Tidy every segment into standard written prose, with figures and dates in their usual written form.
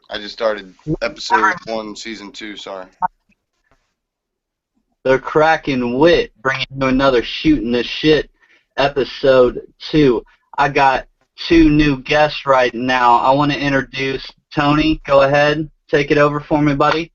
I just started episode 1, season 2. Sorry. The Cracking Wit, bringing you another Shooting the Shit episode 2. I got two new guests right now. I want to introduce Tony. Go ahead. Take it over for me, buddy.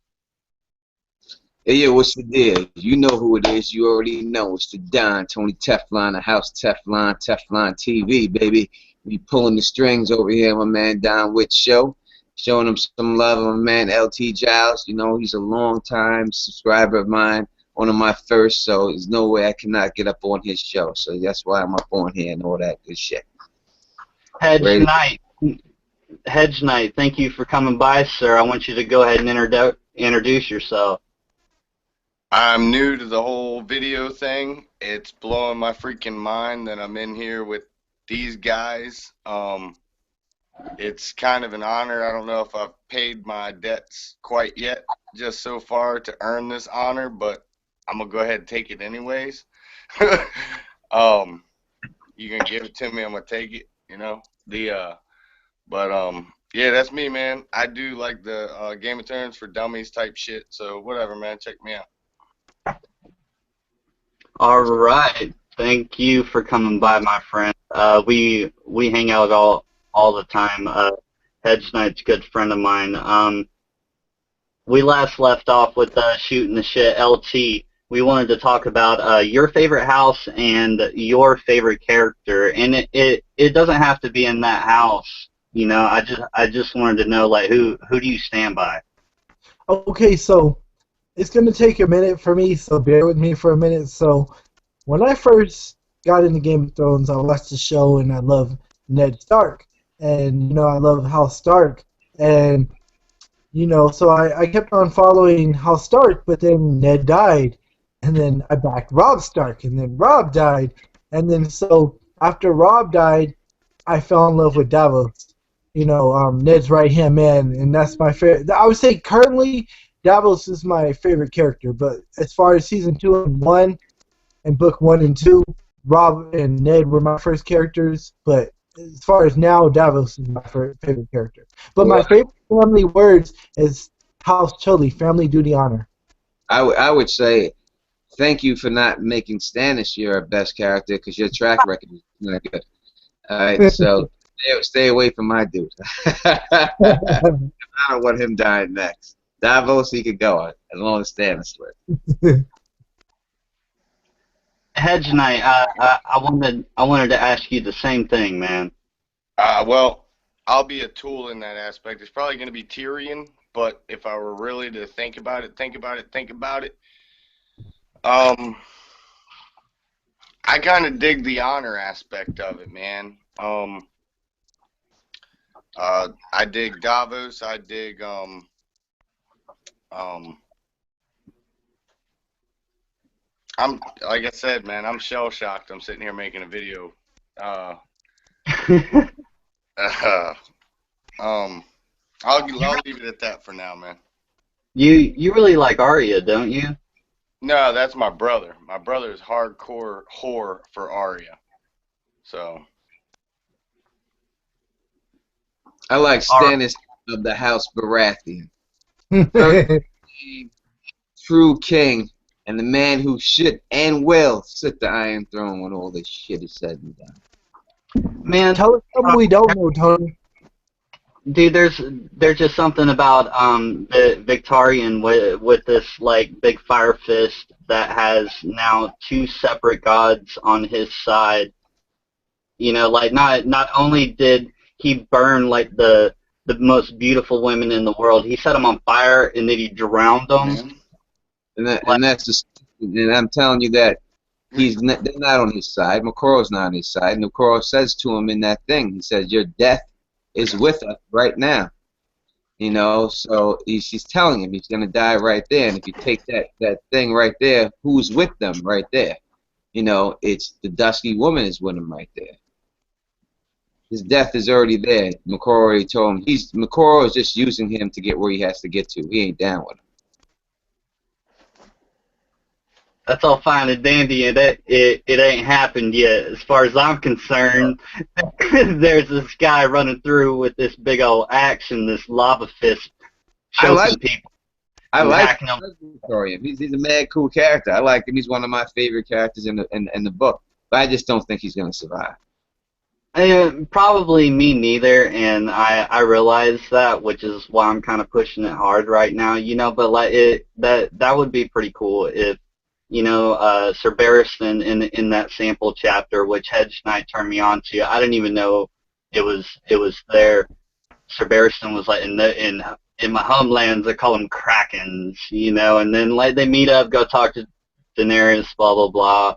Hey, yeah, what's the deal? You know who it is. You already know. It's the Don, Tony Teflon, the House Teflon, Teflon TV, baby. We pulling the strings over here, my man Don Witt Show. Showing him some love, my man LT Giles. You know, he's a long-time subscriber of mine, one of my first, so there's no way I cannot get up on his show. So that's why I'm up on here and all that good shit. Hedge Ready? Knight. Hedge Knight, thank you for coming by, sir. I want you to go ahead and introduce yourself. I'm new to the whole video thing. It's blowing my freaking mind that I'm in here with these guys. It's kind of an honor. I don't know if I've paid my debts quite yet, just so far to earn this honor, but I'm gonna go ahead and take it anyways. You can give it to me, I'm gonna take it. You know yeah, that's me, man. I do like the Game of Thrones for Dummies type shit. So whatever, man. Check me out. All right. Thank you for coming by, my friend. We hang out all the time. Hedge Knight's a good friend of mine. We last left off with Shooting the Shit LT. We wanted to talk about your favorite house and your favorite character, and it doesn't have to be in that house. You know, I just wanted to know, like, who do you stand by? Okay, so it's going to take a minute for me, so bear with me for a minute. So when I first got into Game of Thrones, I watched the show and I love Ned Stark. And, you know, I love House Stark. And, you know, so I kept on following House Stark, but then Ned died. And then I backed Robb Stark, and then Robb died. And then so after Robb died, I fell in love with Davos. You know, Ned's right-hand man, and that's my favorite. I would say currently Davos is my favorite character, but as far as season 2 and 1 and book 1 and 2, Robb and Ned were my first characters, but as far as now, Davos is my favorite character. But my favorite family words is House Tully, family, duty, honor. I would say thank you for not making Stannis your best character because your track record is not good. All right, so stay away from my dude. I don't want him dying next. Davos, he could go as long as Stannis lives. Hedge Knight, I wanted to ask you the same thing, man. Well, I'll be a tool in that aspect. It's probably going to be Tyrion, but if I were really to think about it, I kind of dig the honor aspect of it, man. I dig Davos. I dig I'm like I said, man. I'm shell shocked. I'm sitting here making a video. I'll leave it at that for now, man. You really like Arya, don't you? No, that's my brother. My brother is hardcore whore for Arya. So I like Stannis of the House Baratheon. True king, and the man who should and will sit the Iron Throne when all this shit is said and done. Man, Tell us something we don't know, Tony. dude, there's just something about the Victorian with this like big fire fist that has now two separate gods on his side. You know, like not only did he burn like the most beautiful women in the world, he set them on fire and then he drowned them. And I'm telling you that they're not on his side. Makoro's not on his side. And Makoro says to him in that thing, he says, "Your death is with us right now." You know, so she's telling him he's gonna die right there. And if you take that thing right there, who's with them right there? You know, it's the dusky woman is with him right there. His death is already there. Makoro already told him. Makoro is just using him to get where he has to get to. He ain't down with him. That's all fine and dandy, and it ain't happened yet. As far as I'm concerned, there's this guy running through with this big old axe and this lava fist I like choking people I and like hacking them. Victorian. He's a mad cool character. I like him. He's one of my favorite characters in the book. But I just don't think he's gonna survive. Probably me neither, and I realize that, which is why I'm kind of pushing it hard right now, but like that would be pretty cool if, Sir Barristan in that sample chapter, which Hedge Knight turned me on to. I didn't even know it was there. Sir Barristan was like in my homelands they call them Krakens, and then like they meet up, go talk to Daenerys, blah blah blah.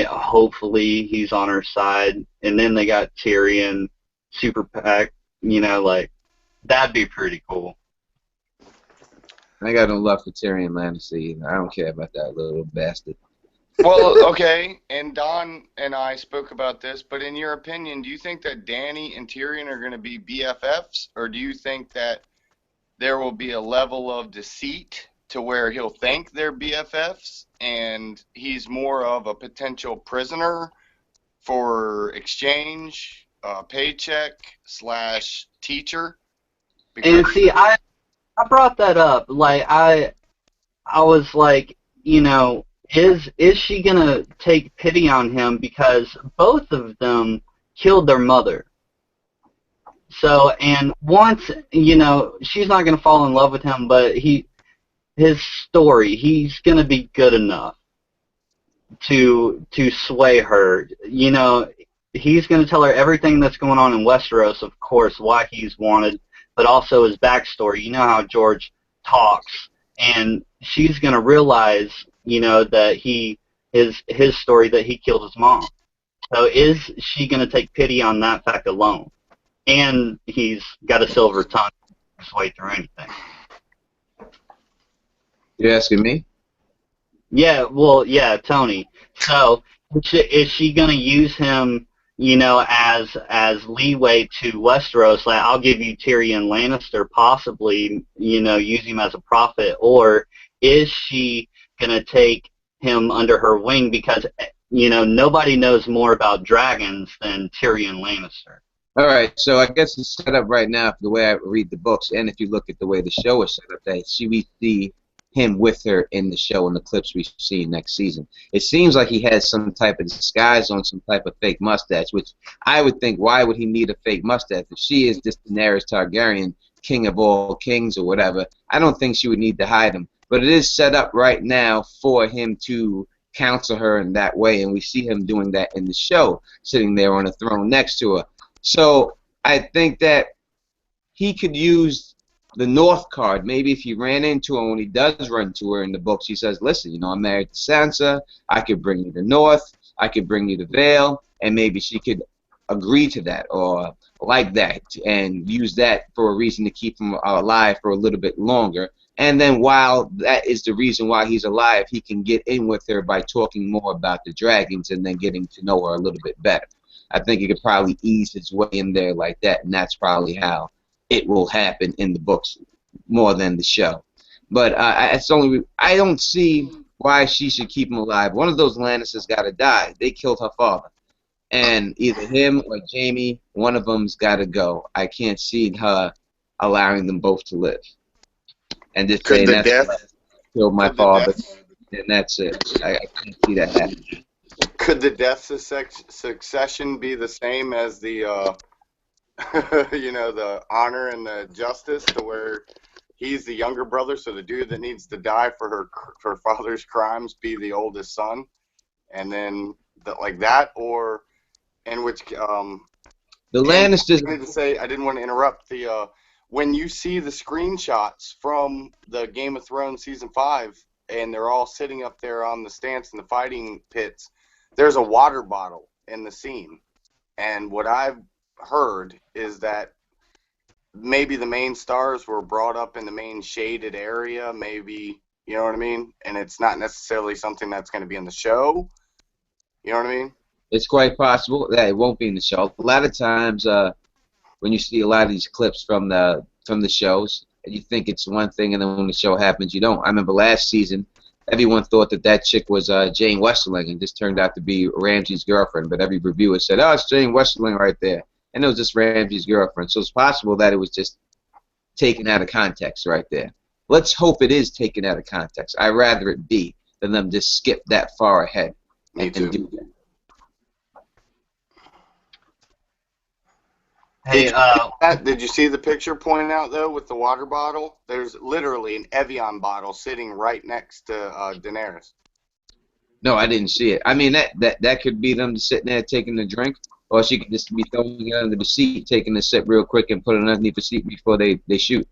Hopefully he's on her side, and then they got Tyrion, super pack, like that'd be pretty cool. I got no love for Tyrion Lannister either. I don't care about that little bastard. Well, okay, and Don and I spoke about this, but in your opinion, do you think that Dany and Tyrion are going to be BFFs, or do you think that there will be a level of deceit to where he'll think they're BFFs and he's more of a potential prisoner for exchange, paycheck slash teacher? And Because see, I brought that up. Like I was like, is she gonna take pity on him because both of them killed their mother? So, and once, she's not gonna fall in love with him, but his story, he's gonna be good enough to sway her. He's gonna tell her everything that's going on in Westeros, of course, why he's wanted, but also his backstory. You know how George talks, and she's gonna realize, that his story that he killed his mom. So is she gonna take pity on that fact alone? And he's got a silver tongue to sway through anything. You asking me? Yeah, well, yeah, Tony. So is she gonna use him, as leeway to Westeros? Like, I'll give you Tyrion Lannister, possibly, use him as a prophet, or is she gonna take him under her wing because nobody knows more about dragons than Tyrion Lannister? All right, so I guess it's set up right now for the way I read the books, and if you look at the way the show is set up, that we see him with her in the show and the clips we see next season. It seems like he has some type of disguise on, some type of fake mustache, which I would think, why would he need a fake mustache? If she is this Daenerys Targaryen, king of all kings or whatever, I don't think she would need to hide him. But it is set up right now for him to counsel her in that way, and we see him doing that in the show, sitting there on a throne next to her. So I think that he could use the North card. Maybe if he ran into her, when he does run to her in the books, he says, listen, I'm married to Sansa. I could bring you the North. I could bring you the Vale. And maybe she could agree to that or like that and use that for a reason to keep him alive for a little bit longer. And then while that is the reason why he's alive, he can get in with her by talking more about the dragons and then getting to know her a little bit better. I think he could probably ease his way in there like that, and that's probably how it will happen in the books more than the show. But I don't see why she should keep him alive. One of those Lannisters got to die. They killed her father. And either him or Jaime, one of them's got to go. I can't see her allowing them both to live. And just saying that's killed my father, and that's it. I can't see that happening. Could the death succession be the same as the, the honor and the justice, to where he's the younger brother, so the dude that needs to die for her father's crimes be the oldest son, and then like that, or in which the Lannisters. I didn't want to interrupt the when you see the screenshots from the Game of Thrones season 5, and they're all sitting up there on the stance in the fighting pits. There's a water bottle in the scene, and what I've heard is that maybe the main stars were brought up in the main shaded area, maybe, you know what I mean? And it's not necessarily something that's going to be in the show, you know what I mean? It's quite possible that it won't be in the show. A lot of times when you see a lot of these clips from the shows, you think it's one thing, and then when the show happens, you don't. I remember last season, everyone thought that that chick was Jane Westerling, and just turned out to be Ramsey's girlfriend. But every reviewer said, "Oh, it's Jane Westerling right there," and it was just Ramsey's girlfriend. So it's possible that it was just taken out of context right there. Let's hope it is taken out of context. I'd rather it be than them just skip that far ahead Me too. and do that. Hey, Did you see the picture pointed out though with the water bottle? There's literally an Evian bottle sitting right next to Daenerys. No, I didn't see it. I mean, that could be them just sitting there taking a drink, or she could just be throwing it under the seat, taking a sip real quick, and putting it underneath the seat before they shoot.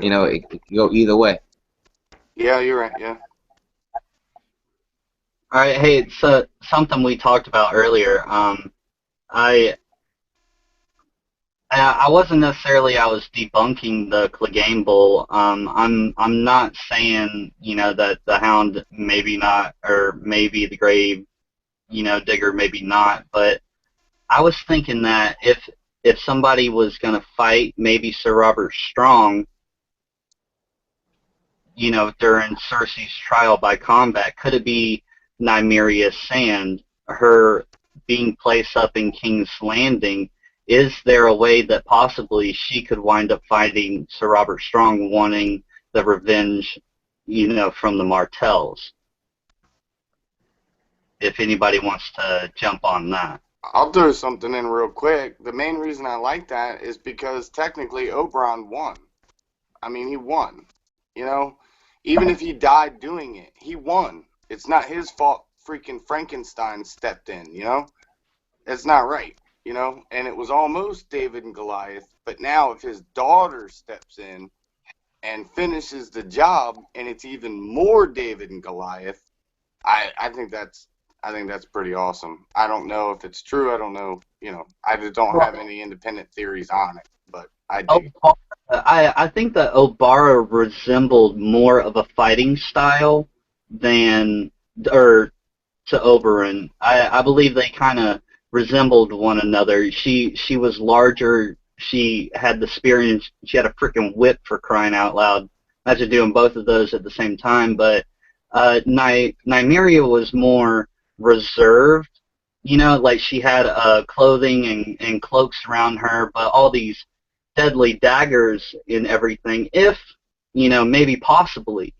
You know, it could go either way. Yeah, you're right. Yeah. all right, hey, it's something we talked about earlier. I wasn't necessarily I was debunking the Clegane Bull. I'm not saying that the Hound maybe not, or maybe the Grave Digger maybe not, but I was thinking that if somebody was gonna fight maybe Sir Robert Strong, during Cersei's trial by combat, could it be Nymeria Sand, her being placed up in King's Landing? Is there a way that possibly she could wind up fighting Sir Robert Strong, wanting the revenge, from the Martells? If anybody wants to jump on that. I'll throw something in real quick. The main reason I like that is because technically Oberyn won. I mean, he won. Even if he died doing it, he won. It's not his fault freaking Frankenstein stepped in, It's not right. And it was almost David and Goliath, but now if his daughter steps in and finishes the job, and it's even more David and Goliath, I think that's pretty awesome. I don't know if it's true. I don't know. I just don't have any independent theories on it, but I do. I think that Obara resembled more of a fighting style than to Oberyn. I believe they kind of resembled one another. She was larger. She had the spear, and she had a freaking whip, for crying out loud. Imagine doing both of those at the same time. But Nymeria was more reserved. Like she had clothing and cloaks around her, but all these deadly daggers and everything. If maybe possibly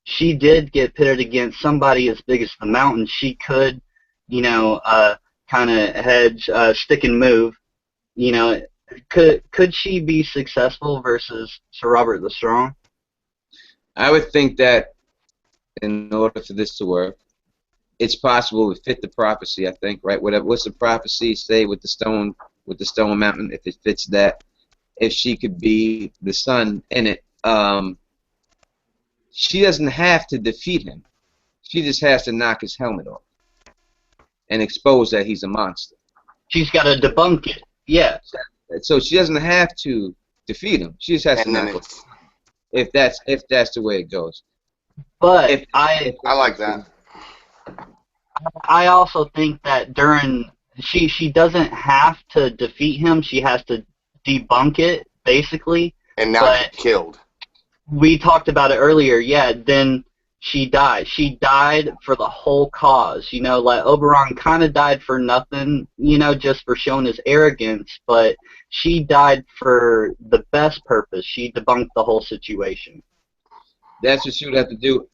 she did get pitted against somebody as big as the Mountain, she could kind of hedge, stick and move. Could she be successful versus Sir Robert the Strong? I would think that in order for this to work, it's possible to fit the prophecy. I think, right? What's the prophecy say with the stone mountain? If it fits that, if she could be the sun in it, she doesn't have to defeat him. She just has to knock his helmet off and expose that he's a monster. She's got to debunk it. Yeah. So she doesn't have to defeat him. She just has to knock him off. If that's the way it goes. But I like that. I also think that she doesn't have to defeat him. She has to debunk it, basically. And not get killed. We talked about it earlier. Yeah, then she died. She died for the whole cause. Like Oberyn kind of died for nothing, just for showing his arrogance, but she died for the best purpose. She debunked the whole situation. That's what she would have to do.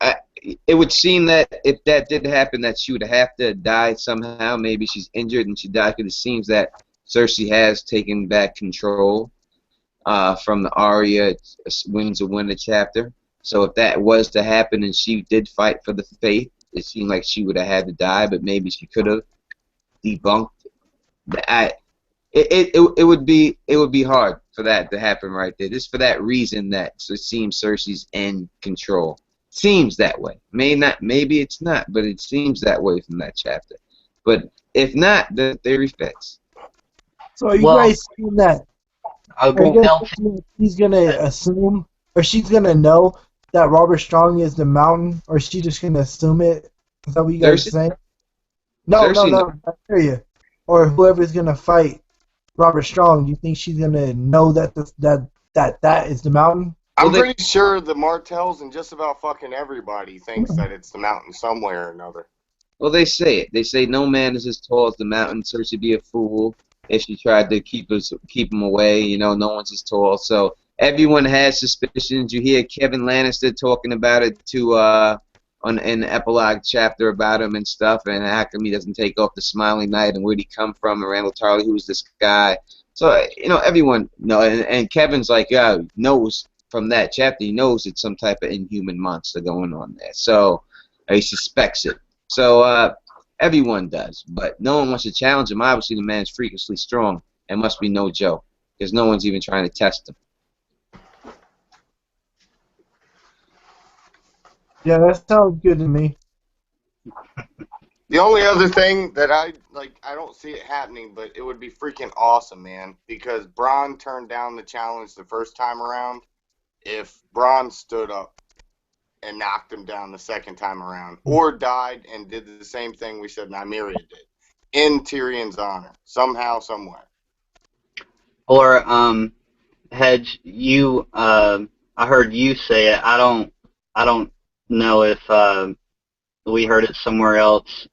It would seem that if that did happen, that she would have to die somehow. Maybe she's injured and she died, because it seems that Cersei has taken back control from the Arya Wings of Winter chapter. So if that was to happen and she did fight for the faith, it seemed like she would have had to die, but maybe she could have debunked. It would be hard for that to happen right there. Just for that reason that it seems Cersei's in control. Seems that way. Maybe it's not, but it seems that way from that chapter. But if not, the theory fits. So are you guys saying that? He's gonna assume, or she's gonna know that Robert Strong is the Mountain, or is she just gonna assume it? Is that what you guys are saying? No, I hear you. Or whoever's gonna fight Robert Strong, do you think she's gonna know that that is the Mountain? I'm pretty sure the Martells and just about fucking everybody thinks that it's the mountain somewhere or another. Well, they say it. They say no man is as tall as the mountain. Cersei be a fool if she tried to keep him away. You know, no one's as tall. So everyone has suspicions. You hear Kevin Lannister talking about it to in the epilogue chapter about him and stuff, and how come he doesn't take off the Smiling Knight and where'd he come from? And Randall Tarley, who's this guy? So you know, everyone and Kevin's like, knows from that chapter. He knows it's some type of inhuman monster going on there. So he suspects it. So everyone does, but no one wants to challenge him. Obviously, the man's freakishly strong and must be no joke, because no one's even trying to test him. Yeah, that sounds good to me. The only other thing that I don't see it happening, but it would be freaking awesome, man, because Bronn turned down the challenge the first time around. If Bronn stood up and knocked him down the second time around, or died and did the same thing we said Nymeria did, in Tyrion's honor, somehow, somewhere. Or Hedge, I heard you say it. I don't know if we heard it somewhere else,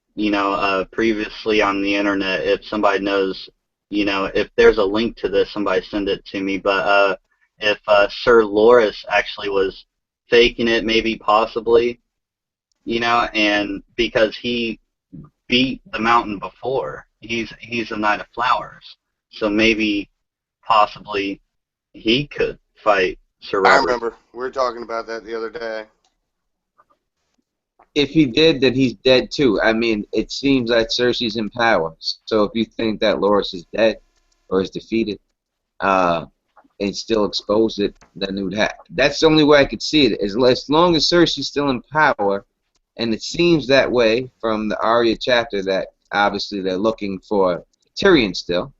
previously on the internet. If somebody knows, if there's a link to this, somebody send it to me. But if Sir Loras actually was faking it, maybe possibly, and because he beat the mountain before, he's a Knight of Flowers, so maybe possibly he could fight Sir Robert. I remember. We were talking about that the other day. If he did, then he's dead too. I mean, it seems like Cersei's in power. So if you think that Loras is dead or is defeated, and still expose it, then it would have. That's the only way I could see it. As long as Cersei's still in power, and it seems that way from the Arya chapter that obviously they're looking for Tyrion still.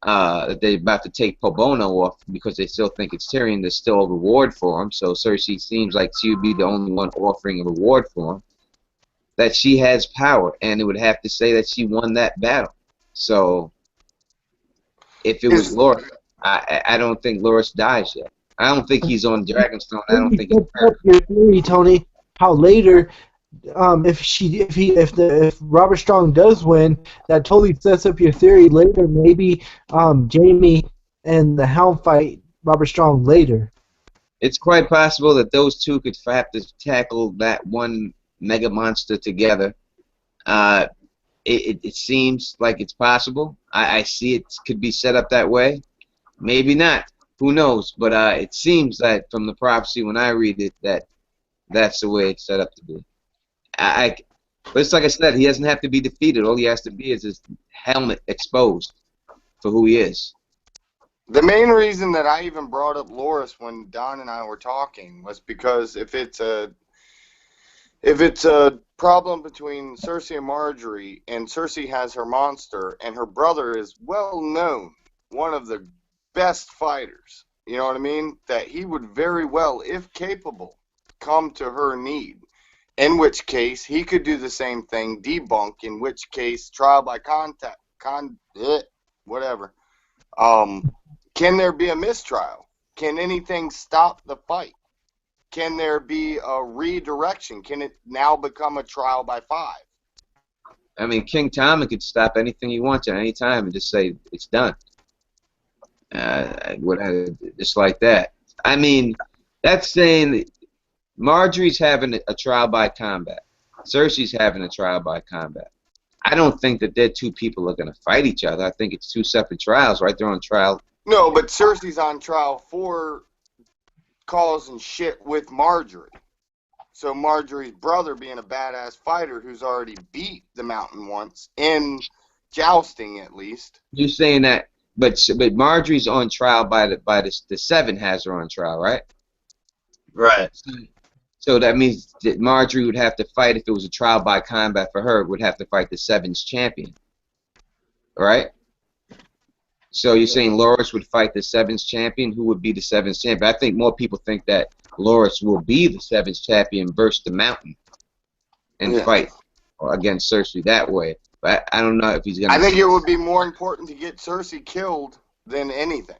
That they're about to take Pro Bono off because they still think it's Tyrion. There's still a reward for him. So Cersei seems like she would be the only one offering a reward for him. That she has power, and it would have to say that she won that battle. So if it was Loras, I don't think Loras dies yet. I don't think he's on Dragonstone. I don't think he's up your theory, Tony. How later, if Robert Strong does win, that totally sets up your theory. Later, maybe Jaime and the Hound fight Robert Strong later. It's quite possible that those two could have to tackle that one mega monster together. It seems like it's possible. I see it could be set up that way. Maybe not. Who knows? But it seems that from the prophecy when I read it that that's the way it's set up to be. But it's like I said, he doesn't have to be defeated. All he has to be is his helmet exposed for who he is. The main reason that I even brought up Loras when Don and I were talking was because if it's a problem between Cersei and Marjorie, and Cersei has her monster, and her brother is well known, one of the best fighters, you know what I mean? That he would very well, if capable, come to her need. In which case, he could do the same thing, debunk, in which case, trial by contact, whatever. Can there be a mistrial? Can anything stop the fight? Can there be a redirection? Can it now become a trial by 5? I mean, King Tommen could stop anything he wants at any time and just say it's done. Just like that. I mean, that's saying Marjorie's having a trial by combat. Cersei's having a trial by combat. I don't think that their two people are going to fight each other. I think it's two separate trials, right? They're on trial. No, but Cersei's on trial for causing shit with Marjorie. So Marjorie's brother being a badass fighter who's already beat the mountain once, in jousting at least. You're saying that, but Marjorie's on trial by the Seven has her on trial, right? Right. So that means that Marjorie would have to fight, if it was a trial by combat for her, would have to fight the Seven's champion, right? So you're saying Loras would fight the Seven's champion? Who would be the Seven's champion? I think more people think that Loras will be the Seven's champion versus the Mountain and fight against Cersei that way. But I don't know if he's going to... I think it would be more important to get Cersei killed than anything.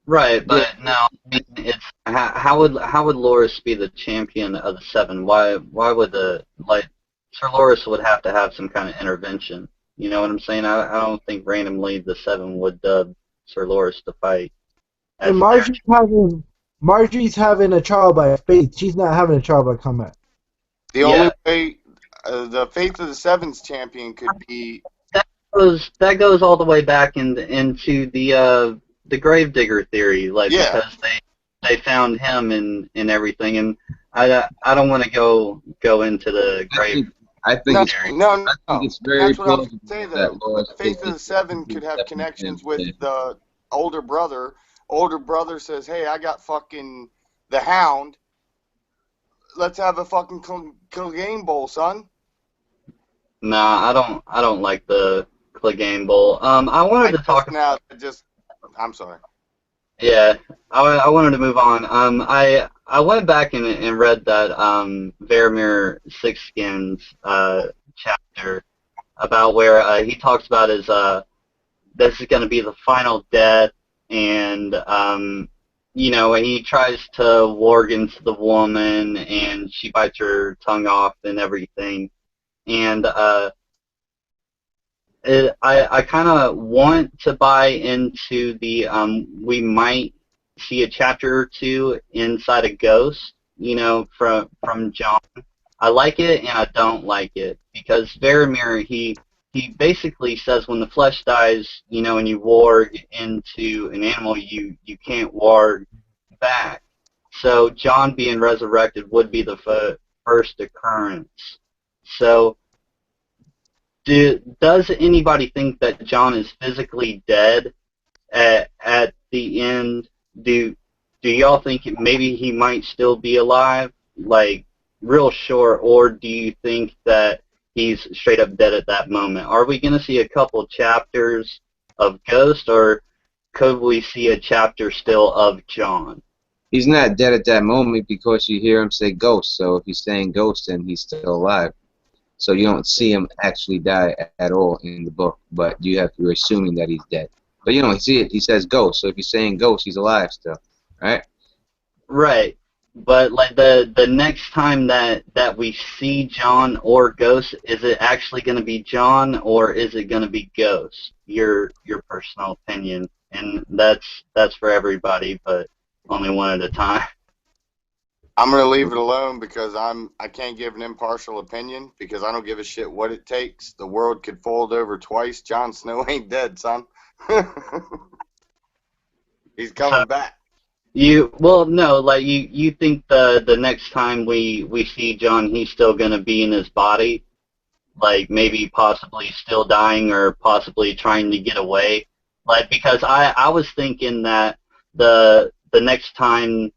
Right, but now mean, it's how would Loris be the champion of the seven? Why would the like Sir Loris would have to have some kind of intervention? You know what I'm saying? I don't think randomly the seven would dub Sir Loris to fight And as their. Marjorie's having a trial by faith. She's not having a trial by combat. The only Yeah, way the Faith of the Sevens champion could be. that goes all the way back into the Gravedigger theory, like Yeah. because they found him and everything, and I don't want to go into the I grave think I think No, it's theory. no, I think no. it's very That's what I was plausible going to say, that though. Lois The is Faith of the the Seven is could have definitely connections with champion. the older brother. Older brother says, hey, I got fucking the Hound. Let's have a fucking game bowl, son. Nah, I don't like the Clegane Bowl. I wanted I to talk. I'm sorry. Yeah, I wanted to move on. I went back and read that Varamir Sixskins chapter about where he talks about his this is going to be the final death, and when he tries to warg into the woman and she bites her tongue off and everything, and I kind of want to buy into the we might see a chapter or two inside a Ghost, from John. I like it and I don't like it because Varamir he basically says when the flesh dies, and you warg into an animal, you can't warg back. So John being resurrected would be the first occurrence. So does anybody think that John is physically dead at the end? Do y'all think maybe he might still be alive, like real short, or do you think that he's straight up dead at that moment? Are we going to see a couple chapters of Ghost, or could we see a chapter still of John? He's not dead at that moment because you hear him say ghost. So if he's saying ghost, then he's still alive. So you don't see him actually die at all in the book, but you're assuming that he's dead. But you don't see it. He says ghost. So if he's saying ghost, he's alive still, right? Right. But like the next time that we see John or Ghost, is it actually going to be John or is it going to be Ghost? Your personal opinion, and that's for everybody, but only one at a time. I'm gonna leave it alone because I can't give an impartial opinion because I don't give a shit what it takes. The world could fold over twice. Jon Snow ain't dead, son. He's So coming back. no, like you think the next time we see John, he's still going to be in his body, like maybe possibly still dying or possibly trying to get away, like because I was thinking that the next time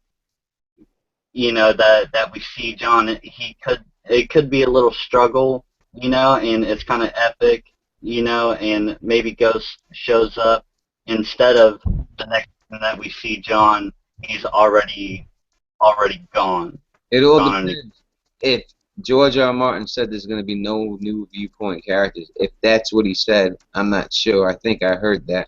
that we see John, it could be a little struggle, and it's kind of epic, and maybe Ghost shows up instead of the next time that we see John, he's already It all gone. And depends. If George R. R. Martin said there's going to be no new viewpoint characters, if that's what he said, I'm not sure. I think I heard that.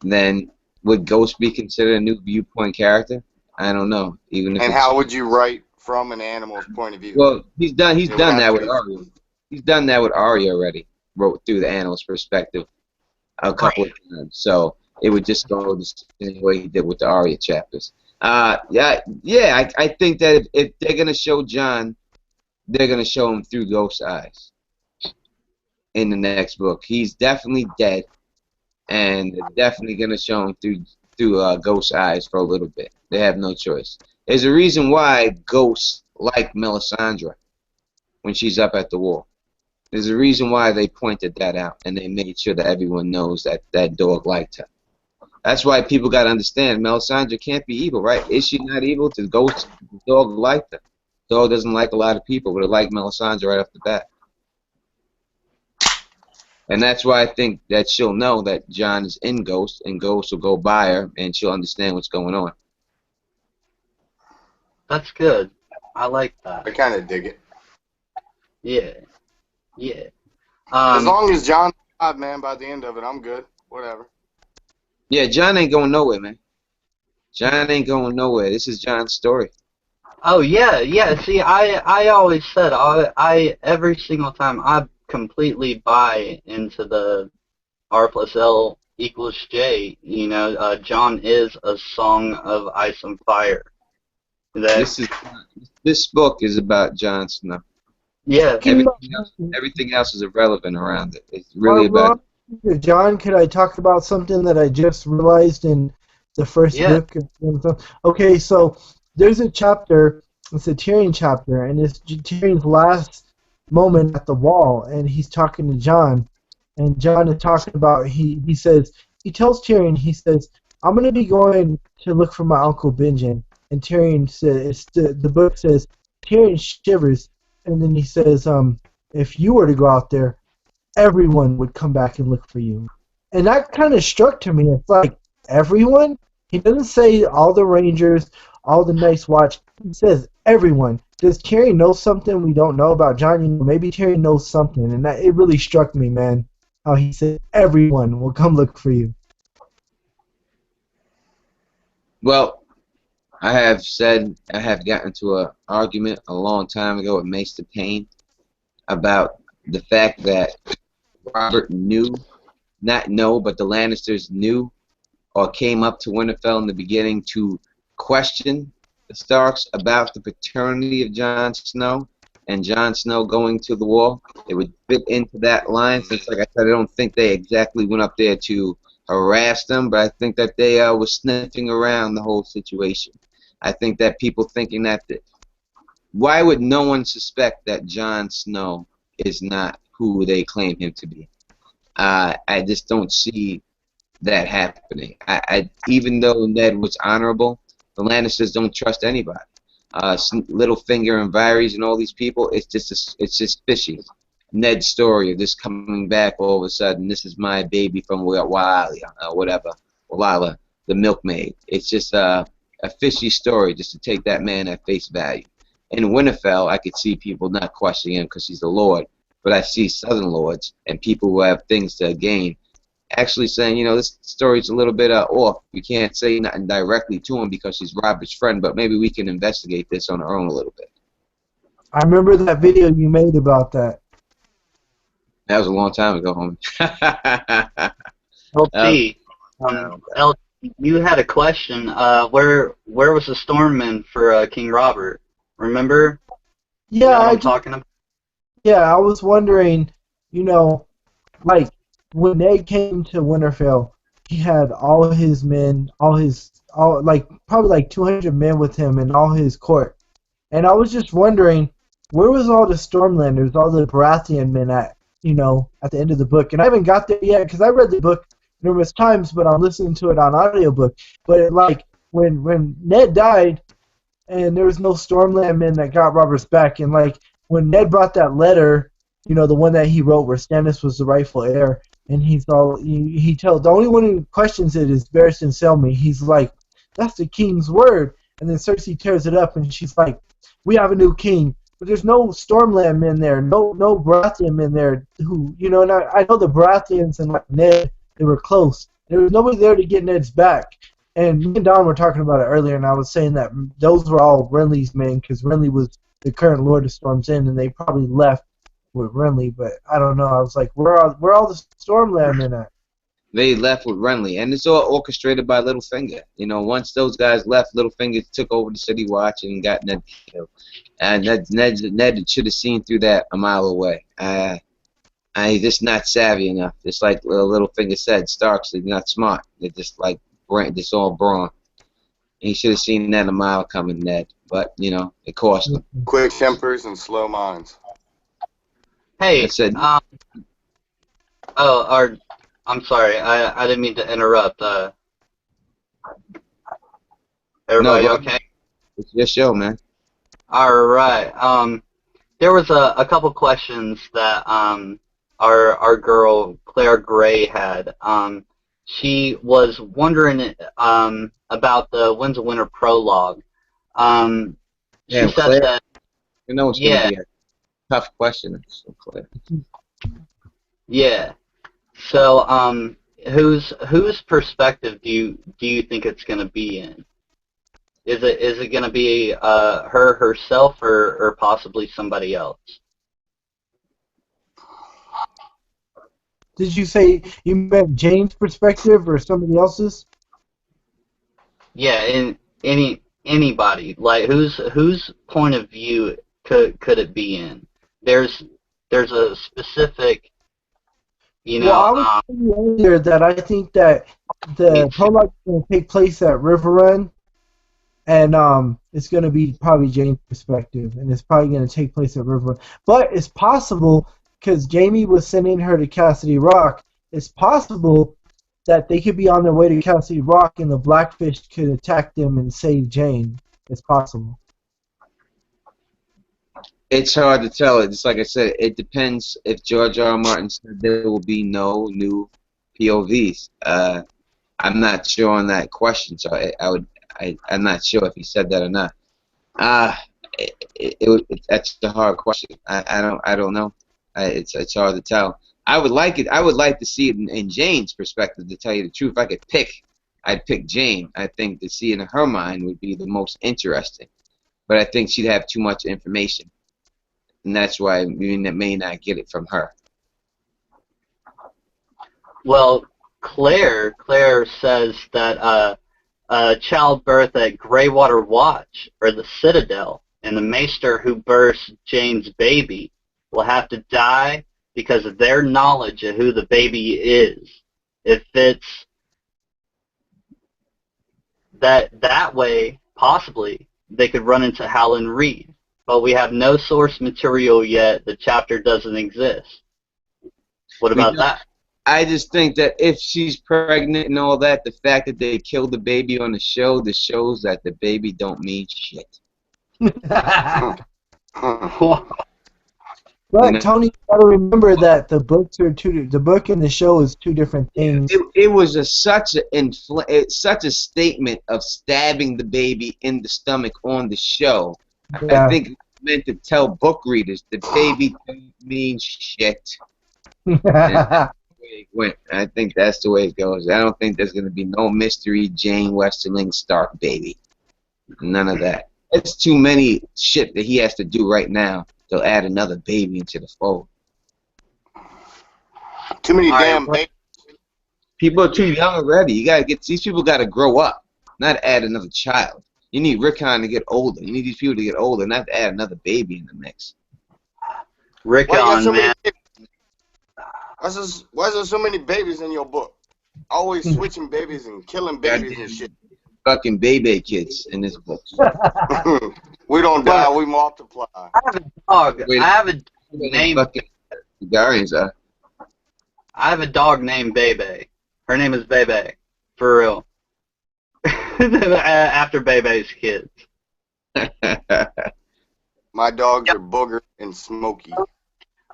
Then would Ghost be considered a new viewpoint character? I don't know. Even if And it's how would you write from an animal's point of view? well, he's done. He's It would done have that to with be. Arya. He's done that with Arya already. Wrote through the animal's perspective a couple of times. So it would just go the same way he did with the Arya chapters. Yeah. I think that if they're gonna show John, they're gonna show him through Ghost's eyes in the next book. He's definitely dead, and they're definitely gonna show him through Ghost's eyes for a little bit. They have no choice. There's a reason why ghosts like Melisandre when she's up at the wall. There's a reason why they pointed that out, and they made sure that everyone knows that that dog liked her. That's why people got to understand Melisandre can't be evil, right? Is she not evil? The ghost, the dog liked her. The dog doesn't like a lot of people, but it liked Melisandre right off the bat. And that's why I think that she'll know that John is in Ghost, and Ghost will go by her, and she'll understand what's going on. that's good. I like that. I kind of dig it. Yeah, yeah. As Um, long as John's alive, man, by the end of it, I'm good. Whatever. Yeah, John ain't going nowhere, man. John ain't going nowhere. This is John's story. Oh yeah, yeah. See, I always said I every single time I completely buy into the R plus L equals J. You know, John is a song of ice and fire. That This is this book is about Jon Snow. yeah. Talking about Everything else is irrelevant around it. It's really about. Ron, John, could I talk about something that I just realized in the first Yeah, book? Okay, so there's a chapter, it's a Tyrion chapter, and it's Tyrion's last moment at the wall, and he's talking to John, and John is talking about, he says, he tells Tyrion, he says, I'm going to be going to look for my Uncle Benjen. And Tyrion says, the book says, Tyrion shivers, and then he says, if you were to go out there, everyone would come back and look for you. And that kind of struck to me. It's like, everyone? He doesn't say all the Rangers, all the Night's Watch. He says everyone. Does Tyrion know something we don't know about John? You know, maybe Tyrion knows something. And it really struck me, man, how he said everyone will come look for you. Well, I have gotten into an argument a long time ago with Maester Payne about the fact that Robert knew, not know, but the Lannisters knew or came up to Winterfell in the beginning to question the Starks about the paternity of Jon Snow and Jon Snow going to the wall. It would fit into that line. Since, like I said, I don't think they exactly went up there to harass them, but I think that they were sniffing around the whole situation. I think that people thinking that why would no one suspect that Jon Snow is not who they claim him to be? I just don't see that happening. Even though Ned was honorable, the Lannisters don't trust anybody. Littlefinger and Varys and all these people, it's just fishy. Ned's story of this coming back all of a sudden, this is my baby from Wally, whatever, Lila, the milkmaid. It's just a fishy story just to take that man at face value. In Winterfell, I could see people not questioning him because he's the Lord, but I see Southern Lords and people who have things to gain actually saying, you know, this story's a little bit off. We can't say nothing directly to him because he's Robert's friend, but maybe we can investigate this on our own a little bit. I remember that video you made about that. That was a long time ago, homie. LT, LT, you had a question. Where was the Stormman for King Robert? Remember? You know Yeah, what I'm talking about? yeah, I was wondering, you know, like, when Ned came to Winterfell, he had all his men, like, probably like 200 men with him and all his court. And I was just wondering, where was all the Stormlanders, all the Baratheon men at, you know, at the end of the book? And I haven't got there yet because I read the book numerous times, but I'm listening to it on audiobook. But, like, when Ned died and there was no Stormland men that got Robert's back, and, like, when Ned brought that letter, you know, the one that he wrote where Stannis was the rightful heir, and he's all, he tells, the only one who questions it is Barristan Selmy. He's like, that's the king's word. And then Cersei tears it up, and she's like, we have a new king. But there's no Stormland men there, no Baratheon men there who, you know, and I know the Baratheons and like Ned, they were close. There was nobody there to get Ned's back. And me and Don were talking about it earlier, and I was saying that those were all Renly's men, because Renly was the current Lord of Storm's End, and they probably left with Renly, but I don't know. I was like, where are all the Stormland men at? They left with Renly, and it's all orchestrated by Littlefinger. You know, once those guys left, Littlefinger took over the City Watch and got Ned killed. And Ned should have seen through that a mile away. I just not savvy enough. Just like Littlefinger said, Starks, they're not smart. They're just like just all brawn. He should have seen that a mile coming, Ned. But you know, it cost him. Quick tempers and slow minds. Hey, I said, I'm sorry. I didn't mean to interrupt. no, Everybody bro, okay? it's your show, man. All right. There was a couple questions that our girl Claire Gray had. She was wondering about the Winds of Winter prologue. She Yeah, said Claire, that you know it's yeah, gonna be a tough question. So Claire. yeah. So whose perspective do you think it's going to be in? Is it going to be her herself or possibly somebody else? Did you say you meant Jane's perspective or somebody else's? Yeah, in anybody, like whose point of view could it be in? There's there's a specific, you Well, know, I was telling you earlier that I think that the prologue is going to take place at River Run, and it's going to be probably Jane's perspective, and it's probably going to take place at River Run. But it's possible because Jamie was sending her to Cassidy Rock. It's possible that they could be on their way to Cassidy Rock, and the Blackfish could attack them and save Jane. It's possible. It's hard to tell. It's like I said, it depends if George R. R. Martin said there will be no new POVs. I'm not sure on that question, so I'm not sure if he said that or not. Uh, that's the hard question. I don't know. It's hard to tell. I would like it. I would like to see it in Jane's perspective. To tell you the truth, if I could pick, I'd pick Jane. I think to see it in her mind would be the most interesting. But I think she'd have too much information, and that's why we may not get it from her. well, Claire says that childbirth at Greywater Watch or the Citadel, and the maester who births Jane's baby will have to die because of their knowledge of who the baby is. If it's that way, possibly they could run into Howland Reed, but we have no source material yet. The chapter doesn't exist. What about that? I just think that if she's pregnant and all that, the fact that they killed the baby on the show, this shows that the baby don't mean shit. But Tony, you gotta remember that the books are the book and the show is two different things. It was such a statement of stabbing the baby in the stomach on the show. Yeah. I think it's meant to tell book readers the baby don't mean shit. I think that's the way it goes. I don't think there's going to be no mystery Jane Westerling Stark baby. None of that. It's too many shit that he has to do right now to add another baby into the fold. Too many damn babies. People are too young already. You gotta get these people. Got to grow up, not add another child. You need Rickon to get older. You need these people to get older, not to add another baby in the mix. Rickon, man. Why is there so many babies in your book? Always switching babies and killing babies and shit. Fucking baby kids in this book. We don't die, we multiply. I have a dog. I have a name. Guardians are. I have a dog named Bebe. Her name is Bebe. For real. After Bebe's kids. My dogs are Booger and Smokey.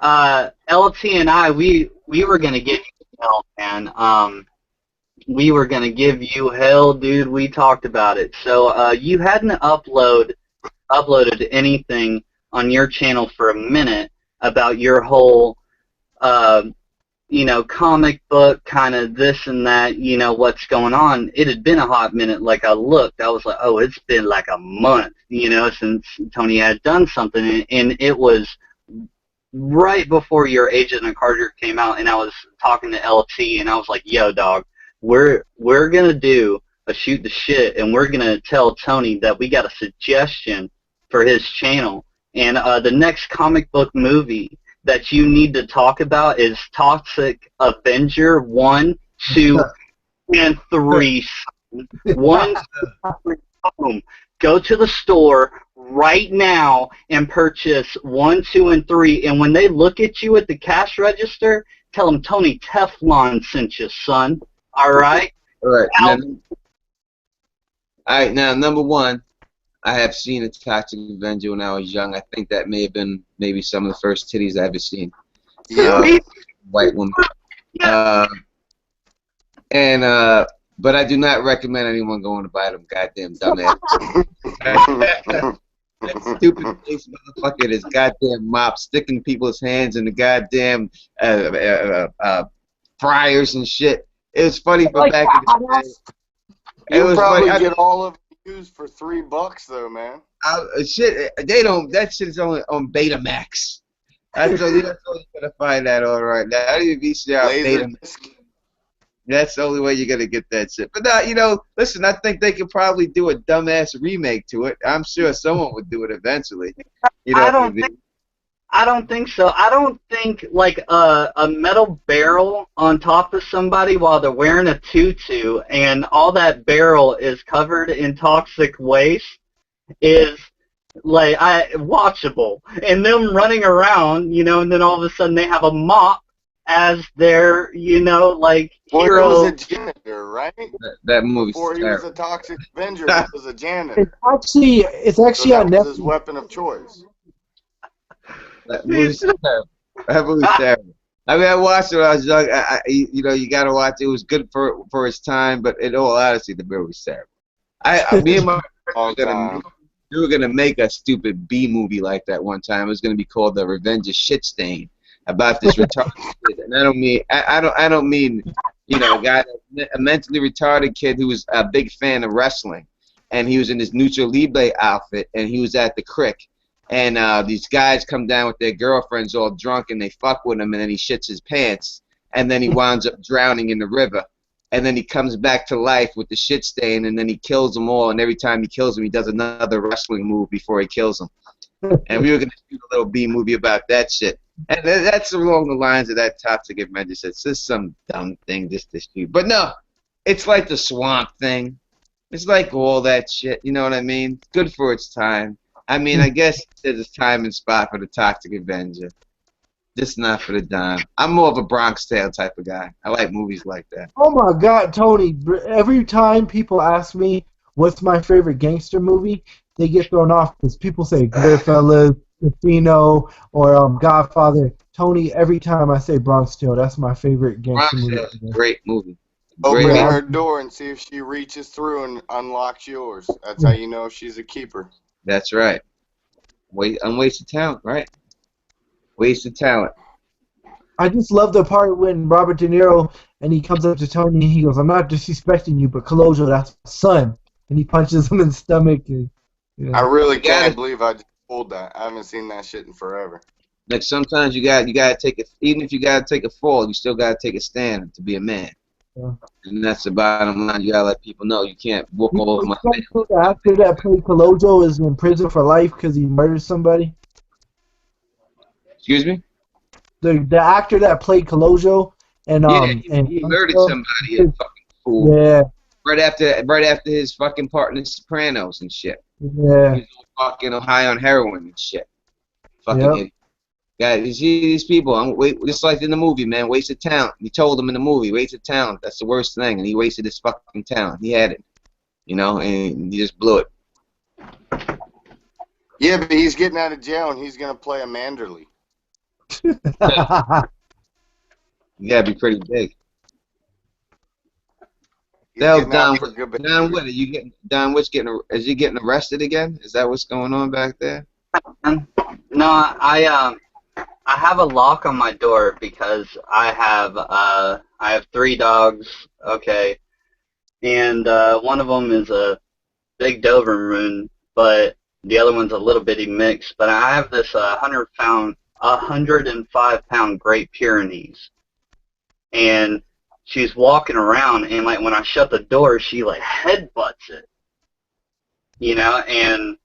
LT and I, we were gonna give you hell, man. We were gonna give you hell, dude. We talked about it. So you hadn't uploaded anything on your channel for a minute about your whole, comic book kind of this and that. What's going on? It had been a hot minute. Like I looked, I was like, oh, it's been like a month, since Tony had done something, and it was right before your Agent of Carter came out, and I was talking to LT, and I was like, yo, dog, we're gonna do a shoot the shit, and we're gonna tell Tony that we got a suggestion for his channel, and the next comic book movie that you need to talk about is Toxic Avenger 1, 2, and 3. 1, 2, 3, boom. Go to the store right now and purchase 1, 2, and 3. And when they look at you at the cash register, tell them Tony Teflon sent you, son. All right? All right. Now, number one, I have seen a Toxic Avenger when I was young. I think that may have been maybe some of the first titties I ever seen. White woman. But I do not recommend anyone going to buy them goddamn dumbass. That stupid face motherfucker, this goddamn mop sticking people's hands in the goddamn fryers and shit. It was funny for back in the day. You probably get all of it used for $3 though, man. Shit, they don't. That shit is only on Betamax. That's only you're gonna find that on right now. I didn't VCR Betamax. Laserdisc. That's the only way you're gonna get that shit. But you know, listen, I think they could probably do a dumbass remake to it. I'm sure someone would do it eventually. You know, I don't think so. I don't think like a metal barrel on top of somebody while they're wearing a tutu and all that barrel is covered in toxic waste is like watchable. And them running around, you know, and then all of a sudden they have a mop as their, you know, like hero. Well, he was a janitor, right? that movie's Before he terrible. was a toxic Avenger, he was a janitor. It's actually So on that was his Netflix. weapon of choice. That movie's terrible. That movie's terrible. I mean, I watched it when I was young. You know, you gotta watch it. It was good for its time, but in all honesty, the movie was terrible. Me and my friend we were gonna make a stupid B movie like that one time. It was gonna be called The Revenge of Shitstain, about this retarded kid. And I don't mean you know a mentally retarded kid who was a big fan of wrestling, and he was in his Lucha Libre outfit, and he was at the crick. And these guys come down with their girlfriends all drunk, and they fuck with him, and then he shits his pants, and then he winds up drowning in the river. And then he comes back to life with the shit stain, and then he kills them all, and every time he kills them, he does another wrestling move before he kills them. And we were going to shoot a little B movie about that shit. And that's along the lines of that Toxic Avenger said. It's just some dumb thing just to shoot. But no, it's like the Swamp Thing. It's like all that shit, you know what I mean? It's good for its time. I mean, I guess there's a time and spot for the Toxic Avenger. Just not for the dime. I'm more of a Bronx Tale type of guy. I like movies like that. Oh my God, Tony! Every time people ask me what's my favorite gangster movie, they get thrown off because people say Goodfellas, Casino, or Godfather. Tony, every time I say Bronx Tale, that's my favorite gangster Bronx movie. Tale is a great movie. Open Great. her door and see if she reaches through and unlocks yours. That's how you know if she's a keeper. That's right. Unwasted talent, right? Wasted talent. I just love the part when Robert De Niro and he comes up to Tony and he goes, "I'm not disrespecting you, but Colosio, that's my son," and he punches him in the stomach. And, you know. I really can't believe I just pulled that. I haven't seen that shit in forever. Like sometimes you gotta take it. Even if you gotta take a fall, you still gotta take a stand to be a man. Yeah. And that's the bottom line. You gotta let people know you can't walk all over my face. The actor that played Colosio is in prison for life because he murdered somebody. Excuse me? The actor that played Colosio and he murdered somebody. A fucking fool. Yeah. Right after his fucking part in The Sopranos and shit. Yeah. He was all fucking high on heroin and shit. Fucking Yep. idiot. Guys, you see these people, just like in the movie, man, wasted talent. He told them in the movie, wasted talent. That's the worst thing, and he wasted his fucking talent. He had it, you know, and he just blew it. Yeah, but he's getting out of jail and he's gonna play a Manderley. You gotta be pretty big. He's Hell, getting out for good Don, what are you getting? Don, is he getting arrested again? Is that what's going on back there? No, I have a lock on my door because I have 3 dogs, okay, and one of them is a big Doberman, but the other one's a little bitty mix. But I have this 105-pound Great Pyrenees, and she's walking around, and like when I shut the door, she like headbutts it, you know, and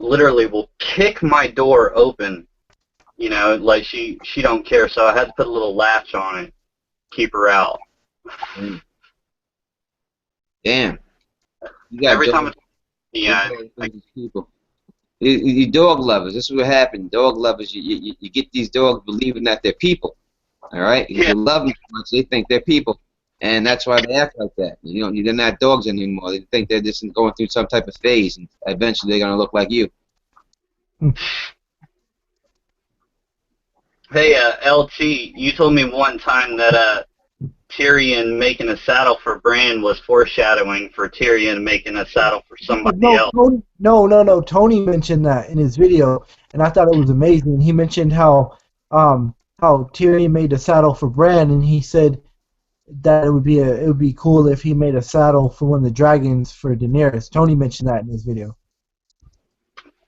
literally will kick my door open. You know, like she don't care, so I had to put a little latch on it, keep her out. Damn. You got Every time, yeah. People. You dog lovers. This is what happened. Dog lovers. You get these dogs believing that they're people. All right. Yeah. You love them so much, they think they're people, and that's why they act like that. You know, they're not dogs anymore. They think they're just going through some type of phase, and eventually they're gonna look like you. Hey, LT, you told me one time that Tyrion making a saddle for Bran was foreshadowing for Tyrion making a saddle for somebody else. No. Tony mentioned that in his video, and I thought it was amazing. He mentioned how Tyrion made a saddle for Bran, and he said that it would be cool if he made a saddle for one of the dragons for Daenerys. Tony mentioned that in his video.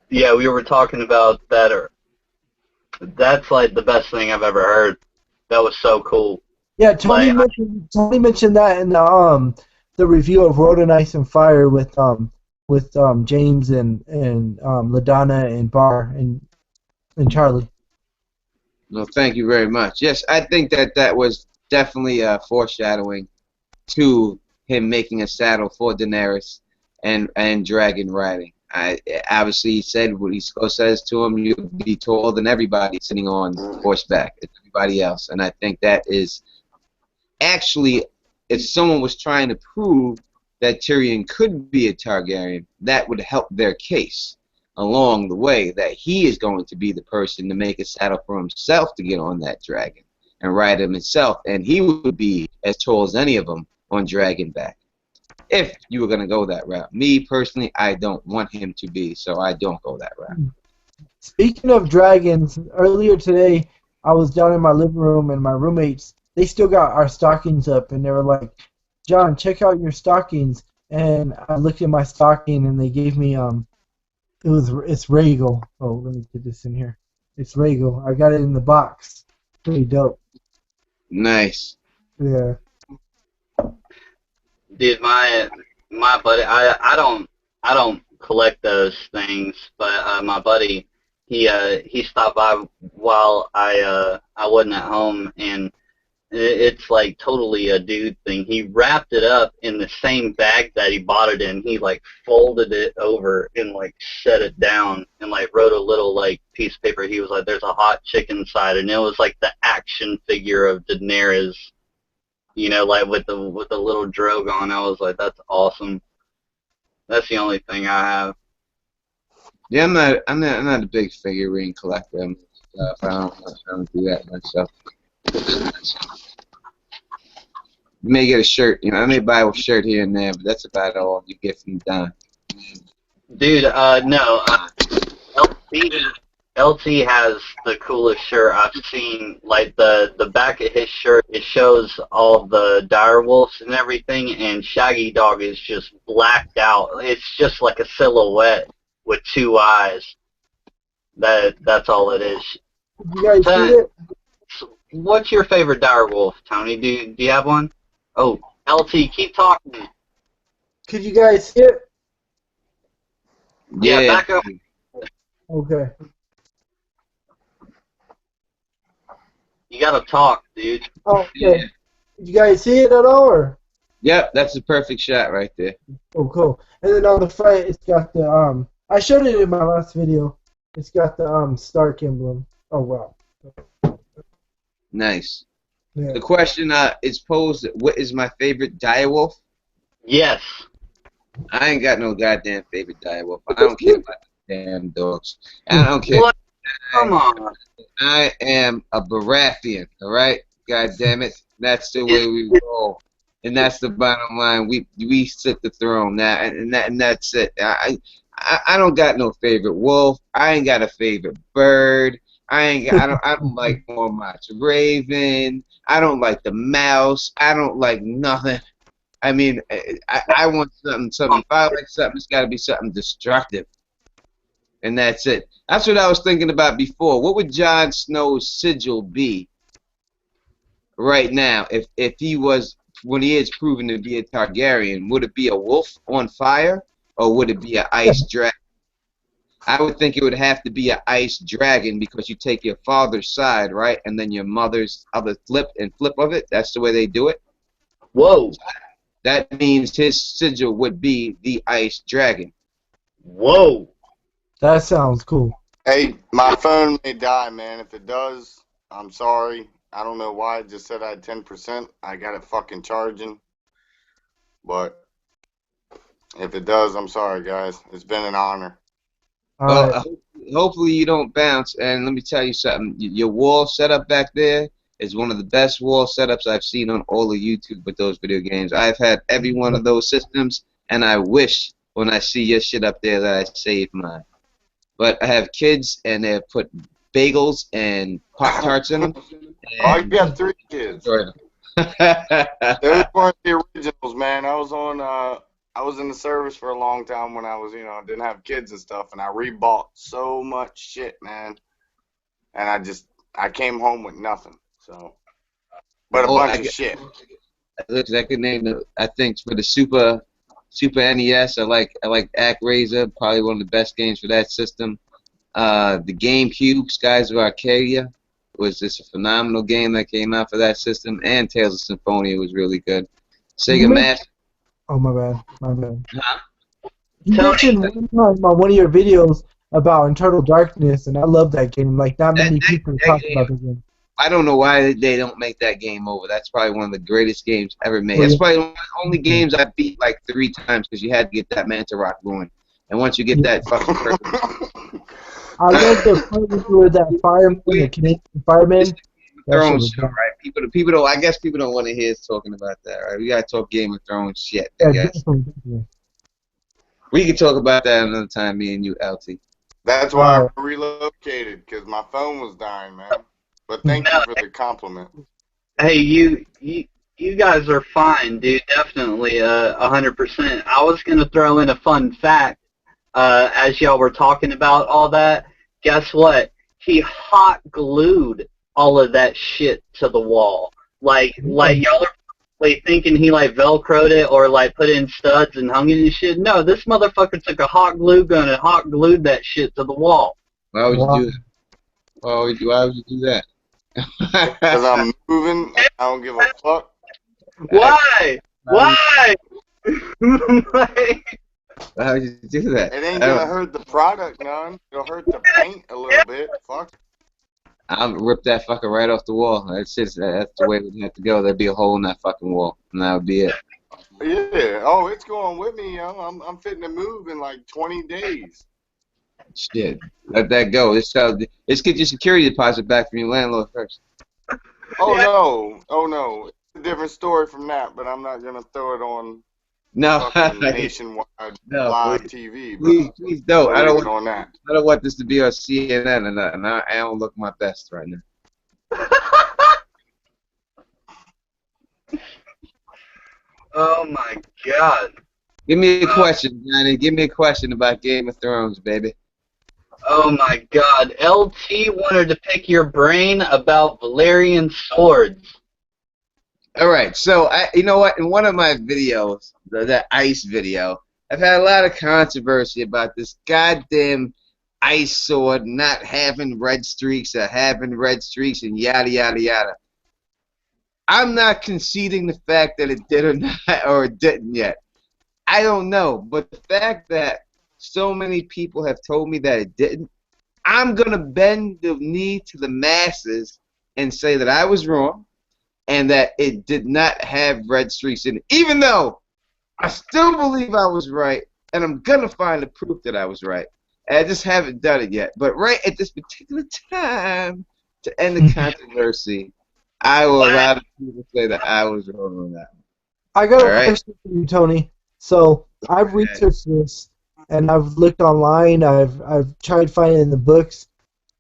Yeah, we were talking about that. That's like the best thing I've ever heard. That was so cool. Yeah, Like, Tony mentioned that in the review of Road and Ice and Fire with James and LaDonna and Barr and Charlie. No, thank you very much. Yes, I think that was definitely foreshadowing to him making a saddle for Daenerys and dragon riding. Obviously he said what he says to him. You'll be taller than everybody sitting on horseback, it's everybody else, and I think that is actually, if someone was trying to prove that Tyrion could be a Targaryen, that would help their case along the way, that he is going to be the person to make a saddle for himself to get on that dragon and ride him himself, and he would be as tall as any of them on dragon back. If you were going to go that route. Me, personally, I don't want him to be, so I don't go that route. Speaking of dragons, earlier today I was down in my living room and my roommates, they still got our stockings up and they were like, John, check out your stockings. And I looked at my stocking and they gave me it's Regal. Oh, let me get this in here. It's Regal. I got it in the box. Pretty dope. Nice. Yeah. dude, my buddy, I don't collect those things, but my buddy, he stopped by while I wasn't at home, and it's like totally a dude thing. He wrapped it up in the same bag that he bought it in. He like folded it over and like set it down and like wrote a little like piece of paper. He was like, "There's a hot chick inside," and it was like the action figure of Daenerys, you know, like with the little Drogon. I was like, "That's awesome." That's the only thing I have. Yeah, I'm not a big figurine collector and stuff. I don't do that myself. You may get a shirt, you know. I may buy a shirt here and there, but that's about all you get from Don. Dude, no, LT has the coolest shirt I've seen. Like the back of his shirt, it shows all the dire wolves and everything, and Shaggy Dog is just blacked out. It's just like a silhouette with two eyes. That's all it is. You guys see it? What's your favorite dire wolf, Tony? Do you have one? Oh, LT, keep talking. Could you guys see it? Yeah, back up. Okay. You gotta talk, dude. Oh, okay. Yeah. Did you guys see it at all? Or? Yep, that's a perfect shot right there. Oh, cool. And then on the front, it's got the I showed it in my last video. It's got the Stark emblem. Oh wow. Nice. Yeah. The question is posed: what is my favorite direwolf? Yes. I ain't got no goddamn favorite direwolf. I don't care about the damn dogs. I don't care. What? Come on. I am a Baratheon, all right? God damn it. That's the way we roll. And that's the bottom line. We sit the throne now, and that's it. I don't got no favorite wolf. I ain't got a favorite bird. I don't like more much raven. I don't like the mouse. I don't like nothing. I mean, I want something. If I like something, it's got to be something destructive. And that's it. That's what I was thinking about before. What would Jon Snow's sigil be right now if he was, when he is proven to be a Targaryen? Would it be a wolf on fire, or would it be an ice dragon? I would think it would have to be an ice dragon, because you take your father's side, right, and then your mother's other flip of it. That's the way they do it. Whoa. That means his sigil would be the ice dragon. Whoa. That sounds cool. Hey, my phone may die, man. If it does, I'm sorry. I don't know why it just said I had 10%. I got it fucking charging. But if it does, I'm sorry, guys. It's been an honor. All Well, right. hopefully you don't bounce. And let me tell you something. Your wall setup back there is one of the best wall setups I've seen on all of YouTube with those video games. I've had every one of those systems, and I wish when I see your shit up there that I saved mine. But I have kids, and they put bagels and Pop-Tarts in them. Oh, you got 3 kids. Those weren't the originals, man. I was in the service for a long time when I was, didn't have kids and stuff, and I rebought so much shit, man. And I came home with nothing. So, but a Oh, bunch of shit. I could name the. I think for the Super NES, I like ActRaiser, probably one of the best games for that system. The GameCube, Skies of Arcadia, was just a phenomenal game that came out for that system, and Tales of Symphonia was really good. You Sega mentioned, Master. oh my bad, my bad. Huh? You Tony, mentioned one time on one of your videos about Internal Darkness, and I love that game. Like, not That, many that, people that talk game, about the game. I don't know why they don't make that game over. That's probably one of the greatest games ever made. Oh, That's yeah. probably one of the only games I beat like 3 times because you had to get that Manta Rock going. And once you get Yeah. that fucking I love the part when you were that fireman, the Canadian It's fireman. the Game of That shit Thrones was show, dope. right? People don't. I guess people don't want to hear us talking about that, right? We gotta talk Game of Thrones shit, I Yeah, guess. definitely, definitely. We can talk about that another time, me and you, LT. That's why All I relocated, because my phone was dying, man. But right. thank you for the compliment. hey, you guys are fine, dude. Definitely, 100%. I was gonna throw in a fun fact. As y'all were talking about all that, guess what? He hot glued all of that shit to the wall. Like y'all are probably thinking he like velcroed it or like put in studs and hung it and shit. No, this motherfucker took a hot glue gun and hot glued that shit to the wall. Why would you Wow. do that? Why would you do that? Because I'm moving, and I don't give a fuck. Why? Why would Why? why would you do that? It ain't gonna hurt the product none. It'll hurt the paint a little bit. Fuck. I'll rip that fucker right off the wall. That's the way it would have to go. There'd be a hole in that fucking wall, and that would be it. Yeah. Oh, it's going with me, yo. I'm fitting to move in like 20 days. Shit, let that go. Let's get your security deposit back from your landlord first. Oh no. Oh no. It's a different story from that, but I'm not gonna throw it on No, fucking nationwide no, live please, TV, but please don't. we'll leave it on that. I don't want this to be on CNN, and I don't look my best right now. Oh my god. Give me a question, Johnny. Give me a question about Game of Thrones, baby. Oh my god. LT wanted to pick your brain about Valerian swords. All right, so you know what? In one of my videos, that ice video, I've had a lot of controversy about this goddamn ice sword not having red streaks or having red streaks and yada yada yada. I'm not conceding the fact that it did or not, or it didn't yet. I don't know, but the fact that so many people have told me that it didn't, I'm gonna bend the knee to the masses and say that I was wrong and that it did not have red streaks in it, even though I still believe I was right, and I'm gonna find the proof that I was right. And I just haven't done it yet. But right at this particular time, to end the controversy, I will allow the people to say that I was wrong on that. I got All a right. question for you, Tony. So I've Okay. researched this, and I've looked online. I've tried finding it in the books.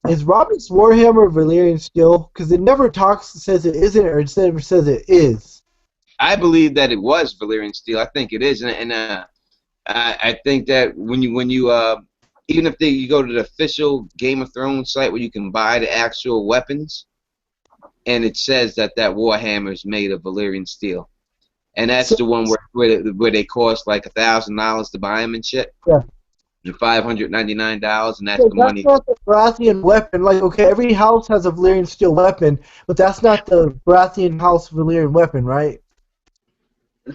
Is Robert's Warhammer Valyrian steel? Because it never says it isn't, or it never says it is. I believe that it was Valyrian steel. I think it is, and I think that when you even if you go to the official Game of Thrones site where you can buy the actual weapons, and it says that Warhammer is made of Valyrian steel, and that's So, the one where they cost like $1,000 to buy them and shit, yeah. and $599, and that's So the that's money. not the Baratheon weapon. Like, okay, every house has a Valyrian steel weapon, but that's not the Baratheon house Valyrian weapon, right?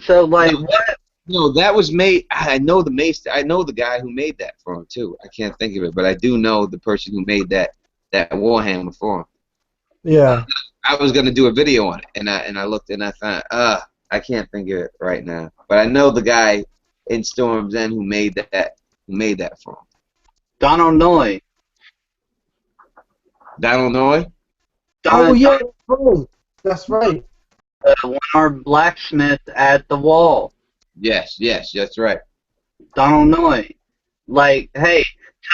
So, like, what? No, that was made. I know the maester. I know the guy who made that for him too. I can't think of it, but I do know the person who made that Warhammer for him. Yeah. I was gonna do a video on it, and I looked and I found I can't think of it right now, but I know the guy in Storm's End who made that for him. Donald Noy. Donald Noy? Oh, Don, yeah, that's right. one-armed blacksmith at the wall. Yes, that's right. Donald Noy. Like, hey,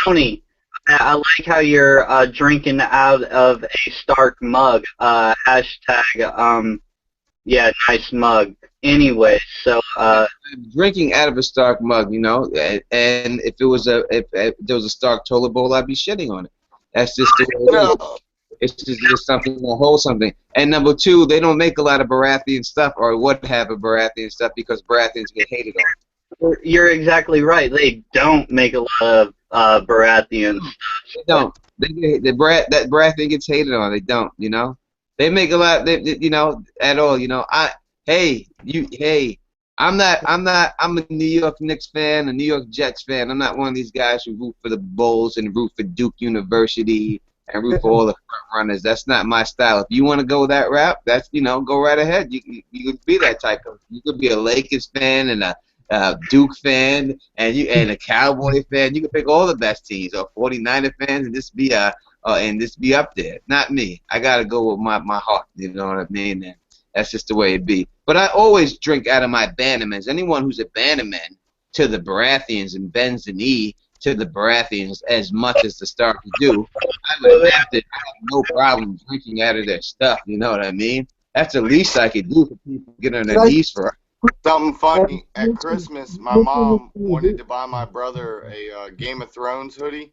Tony, I like how you're drinking out of a Stark mug. Hashtag Yeah, nice mug. Anyway, so I'm drinking out of a Stark mug, you know, and if it was if there was a Stark toilet bowl, I'd be shitting on it. That's just the way it is. No. It's just something that holds something. And number two, they don't make a lot of Baratheon stuff, or would have a Baratheon stuff because Baratheons get hated on. you're exactly right. They don't make a lot of Baratheon stuff. They don't. That Baratheon gets hated on. They don't. You know. They make a lot. You know, at all. You know. Hey. I'm a New York Knicks fan, a New York Jets fan. I'm not one of these guys who root for the Bulls and root for Duke University and root for all the front runners. That's not my style. If you want to go that route, that's go right ahead. You could be that type of. You could be a Lakers fan and a Duke fan and a Cowboy fan. You can pick all the best teams or 49er fans and just be up there. Not me. I gotta go with my heart. You know what I mean? And that's just the way it be. But I always drink out of my Bannermans. Anyone who's a Bannerman to the Baratheons and bends the knee to the Baratheons as much as the Starks do, I have no problem drinking out of their stuff. You know what I mean? That's the least I could do for people to get on their knees for. Something funny. At Christmas, my mom wanted to buy my brother a Game of Thrones hoodie,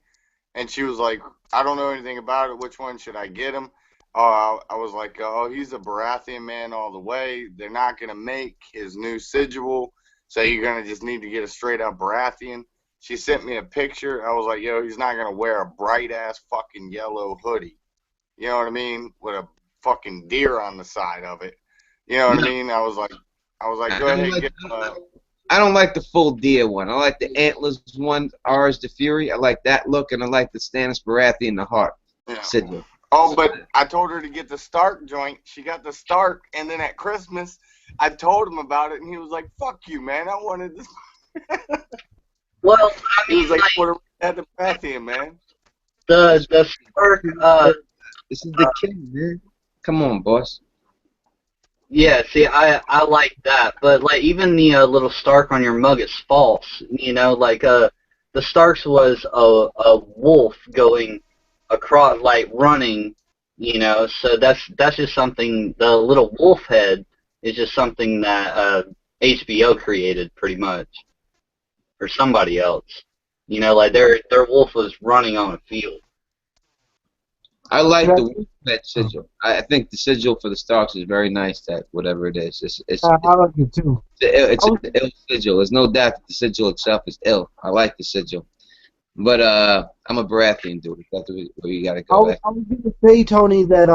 and she was like, I don't know anything about it. Which one should I get him? Oh, I was like, oh, he's a Baratheon man all the way. They're not going to make his new sigil, so you're going to just need to get a straight-up Baratheon. She sent me a picture. I was like, yo, he's not going to wear a bright-ass fucking yellow hoodie. You know what I mean? With a fucking deer on the side of it. You know what I mean? I was like, go ahead and get. I don't like the full deer one. I like the antlers one. Ours the Fury. I like that look, and I like the Stannis Baratheon the Heart. Yeah. Sigil. Oh, but I told her to get the Stark joint. She got the Stark, and then at Christmas, I told him about it, and he was like, "Fuck you, man! I wanted this." Well, I He was mean, like, "What at the Baratheon, man?" the Stark. This is the king, man. Come on, boss. Yeah, see, I like that, but like even the little Stark on your mug is false. You know, like the Starks was a wolf going across, like running. You know, so that's just something. The little wolf head is just something that HBO created, pretty much, or somebody else. You know, like their wolf was running on a field. I like the that sigil. I think the sigil for the Starks is very nice. That whatever it is, I like it too. it's an ill sigil. There's no doubt that the sigil itself is ill. I like the sigil, but I'm a Baratheon dude. That's where you gotta go. I was going to say, Tony, that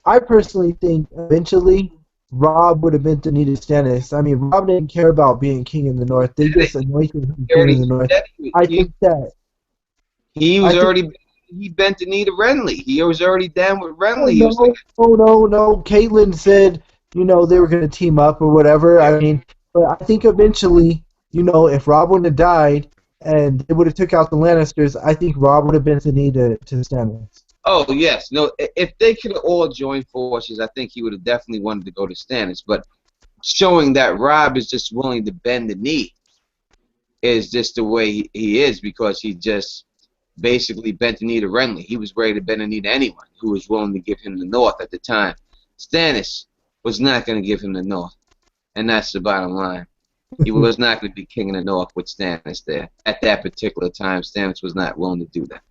I personally think eventually Rob would have been to need a Stannis. I mean, Rob didn't care about being king in the North. They just anointed him king in the North. I think that he was already. He bent the knee to Renly. He was already down with Renly. No. Caitlyn said, they were going to team up or whatever. I mean, but I think eventually, if Rob wouldn't have died and they would have took out the Lannisters, I think Rob would have bent the knee to Stannis. Oh, yes. No, if they could have all joined forces, I think he would have definitely wanted to go to Stannis. But showing that Rob is just willing to bend the knee is just the way he is, because he just basically bent the knee to Renly. He was ready to bend the knee to anyone who was willing to give him the North at the time. Stannis was not going to give him the North, and that's the bottom line. He was not going to be king of the North with Stannis there at that particular time. Stannis was not willing to do that.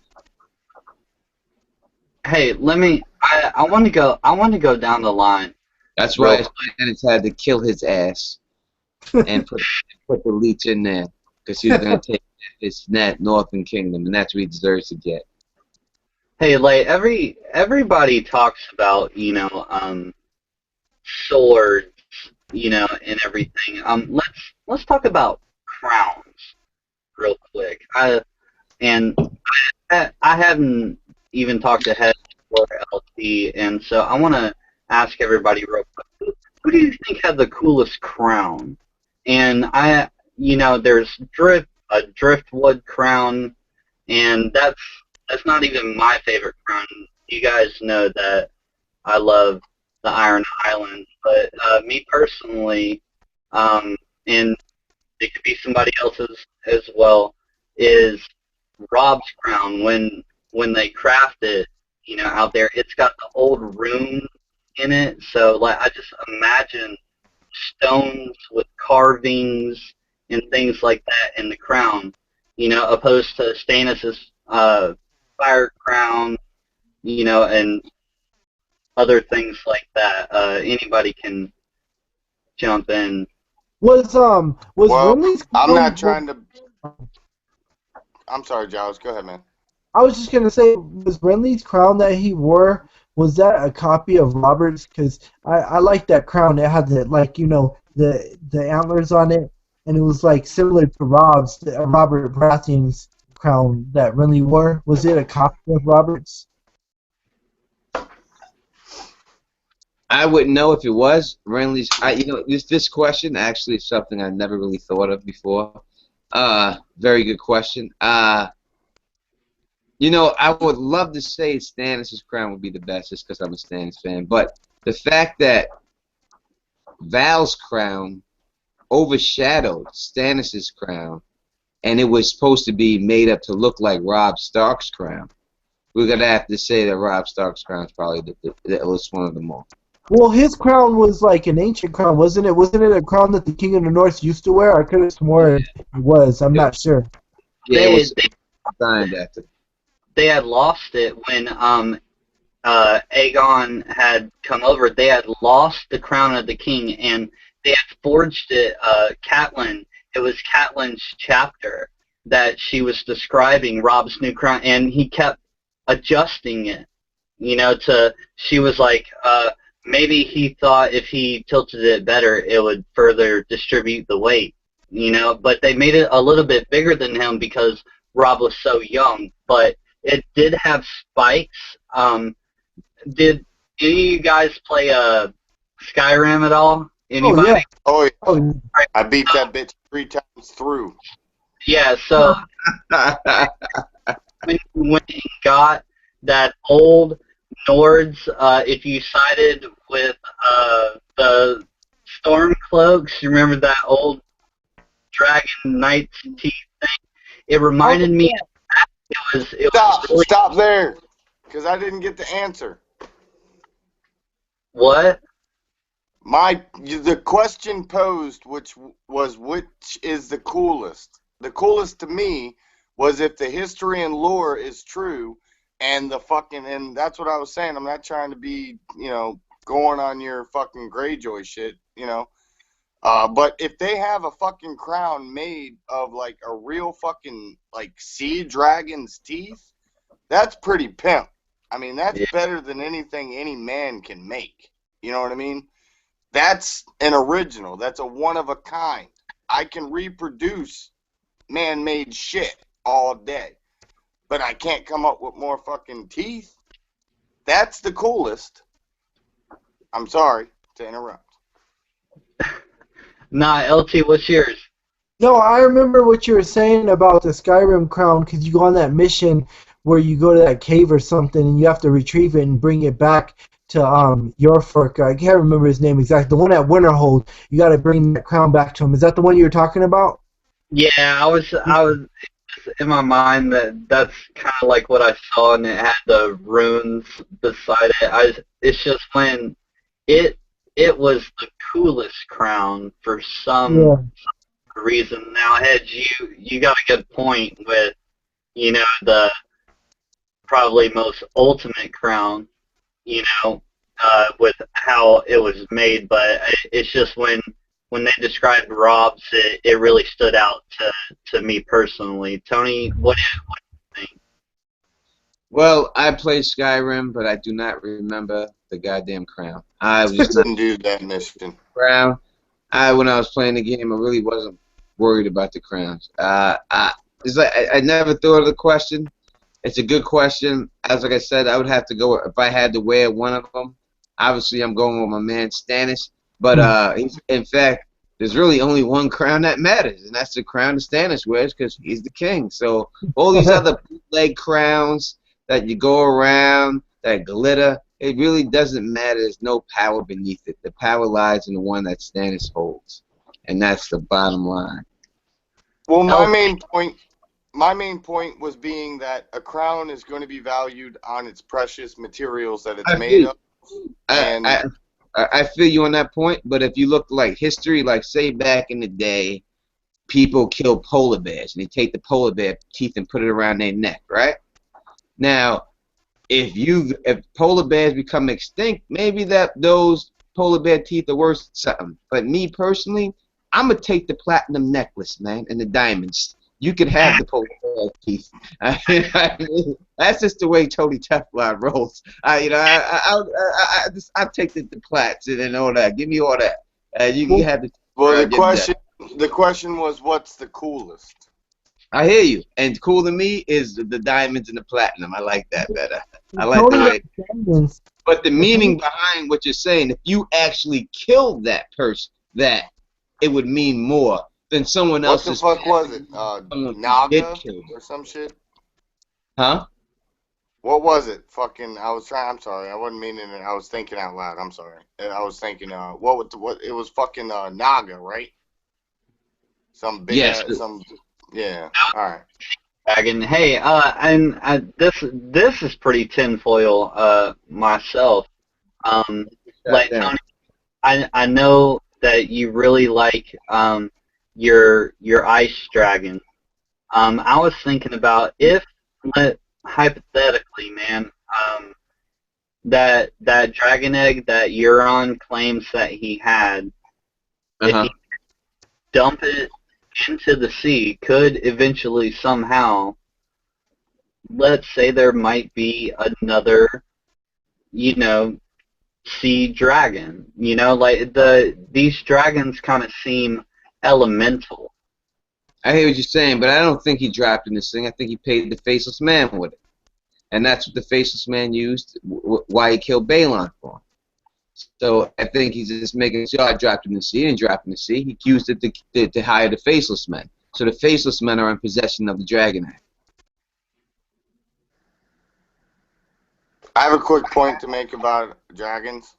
Hey, I want to go. I want to go down the line. That's why Stannis had to kill his ass and put the leech in there, because he was going to take his Northern Kingdom, and that's what he deserves to get. Hey, like everybody talks about swords, and everything. Let's talk about crowns real quick. I haven't even talked to Hedge or LT, and so I want to ask everybody real quick, who do you think had the coolest crown? And there's a driftwood crown, and that's not even my favorite crown. You guys know that I love the Iron Islands, but me personally, and it could be somebody else's as well, is Rob's crown. When they craft it, out there, it's got the old rune, in it. So like I just imagine stones with carvings and things like that in the crown, opposed to Stannis's fire crown, and other things like that. Anybody can jump in. Was Well, Renly's I'm not crown? trying to. I'm sorry, Giles. Go ahead, man. I was just gonna say, was Renly's crown that he wore, was that a copy of Robert's? Because I like that crown. It had the, like, the antlers on it, and it was like similar to Robert Baratheon's crown that Renly wore. Was it a copy of Robert's? I wouldn't know if it was Renly's. This question actually is something I never really thought of before. Very good question. I would love to say Stannis' crown would be the best just because I'm a Stannis fan, but the fact that Val's crown overshadowed Stannis' crown, and it was supposed to be made up to look like Robb Stark's crown, we're gonna have to say that Robb Stark's crown is probably the illest one of them all. Well, his crown was like an ancient crown, wasn't it? Wasn't it a crown that the King of the North used to wear? I could have sworn it was. I'm not sure. Yeah, it They was designed after. they had lost it when Aegon had come over. They had lost the crown of the king, and they had forged it. Catelyn. It was Catelyn's chapter that she was describing Robb's new crown, and he kept adjusting it. She was like, maybe he thought if he tilted it better, it would further distribute the weight. But they made it a little bit bigger than him because Robb was so young. But it did have spikes. Did any of you guys play Skyrim at all? Anybody? Oh yeah. Oh, yeah. Oh, I beat that bitch 3 times through. Yeah, so when you went and got that old Nords, if you sided with the Storm Cloaks, you remember that old Dragon Knight's teeth thing? It reminded me of that. It was really... Stop there, because I didn't get the answer. What? The question posed, which is the coolest. The coolest to me was if the history and lore is true, and that's what I was saying. I'm not trying to be, going on your fucking Greyjoy shit, but if they have a fucking crown made of like a real fucking like sea dragon's teeth, that's pretty pimp. I mean, that's better than anything any man can make. You know what I mean? That's an original. That's a one of a kind. I can reproduce man-made shit all day, but I can't come up with more fucking teeth. That's the coolest. I'm sorry to interrupt. Nah, LT, what's yours? no, I remember what you were saying about the Skyrim crown because you go on that mission where you go to that cave or something and you have to retrieve it and bring it back to Yorfork. I can't remember his name exactly. The one at Winterhold. You got to bring that crown back to him. Is that the one you were talking about? Yeah, I was in my mind that's kind of like what I saw, and it had the runes beside it. It's just when it was the coolest crown for some reason. Now, Hedge, you got a good point with the probably most ultimate crown, with how it was made, but it's just when they described Rob's, it really stood out to me personally. Tony, what do you think? Well, I played Skyrim, but I do not remember the goddamn crown. I was just not Didn't do that mission. crown. When I was playing the game, I really wasn't worried about the crowns. It's like I never thought of the question. It's a good question. Like I said, I would have to go if I had to wear one of them. Obviously, I'm going with my man Stannis. But in fact, there's really only one crown that matters, and that's the crown that Stannis wears because he's the king. So all these other bootleg crowns that you go around that glitter, it really doesn't matter. There's no power beneath it. The power lies in the one that Stannis holds, and that's the bottom line. Well, my main point was being that a crown is going to be valued on its precious materials that it's made of. I, And I I feel you on that point, but if you look like history, like say back in the day, people killed polar bears and they take the polar bear teeth and put it around their neck, right? Now, if polar bears become extinct, maybe that those polar bear teeth are worth something. But me personally, I'm gonna take the platinum necklace, man, and the diamonds. You could have the polar bear teeth. That's just the way Tony Teflon rolls. I'll take the plats and all that. Give me all that. You can Well, have the well, around your neck. the question was, what's the coolest? I hear you. And cool to me is the diamonds and the platinum. I like that better. I like the Tony way. understands. But the If meaning he, behind what you're saying, if you actually killed that person, that it would mean more than someone What the else's fuck was it? passing someone who did Naga kill them. or some shit? Huh? What was it? Fucking, I was trying. I'm sorry. I wasn't meaning it. I was thinking out loud. I'm sorry. I was thinking. What? It was fucking Naga, right? Some big Yes. ass. Some. Yeah. All right. Dragon. Hey, and this is pretty tinfoil, myself. Shot Like down. Tony, I know that you really like your ice dragon. I was thinking about if, hypothetically, man, that dragon egg that Euron claims that he had, if Uh-huh. he dump it into the sea, could eventually somehow, let's say there might be another, you know, sea dragon. Like these dragons kind of seem elemental. I hear what you're saying, but I don't think he dropped in this thing. I think he paid the faceless man with it. And that's what the faceless man used, why he killed Balon for. So I think he's just making sure I dropped in the sea and dropped in the sea. He used it to hire the faceless men. So the faceless men are in possession of the dragon egg. I have a quick point to make about dragons.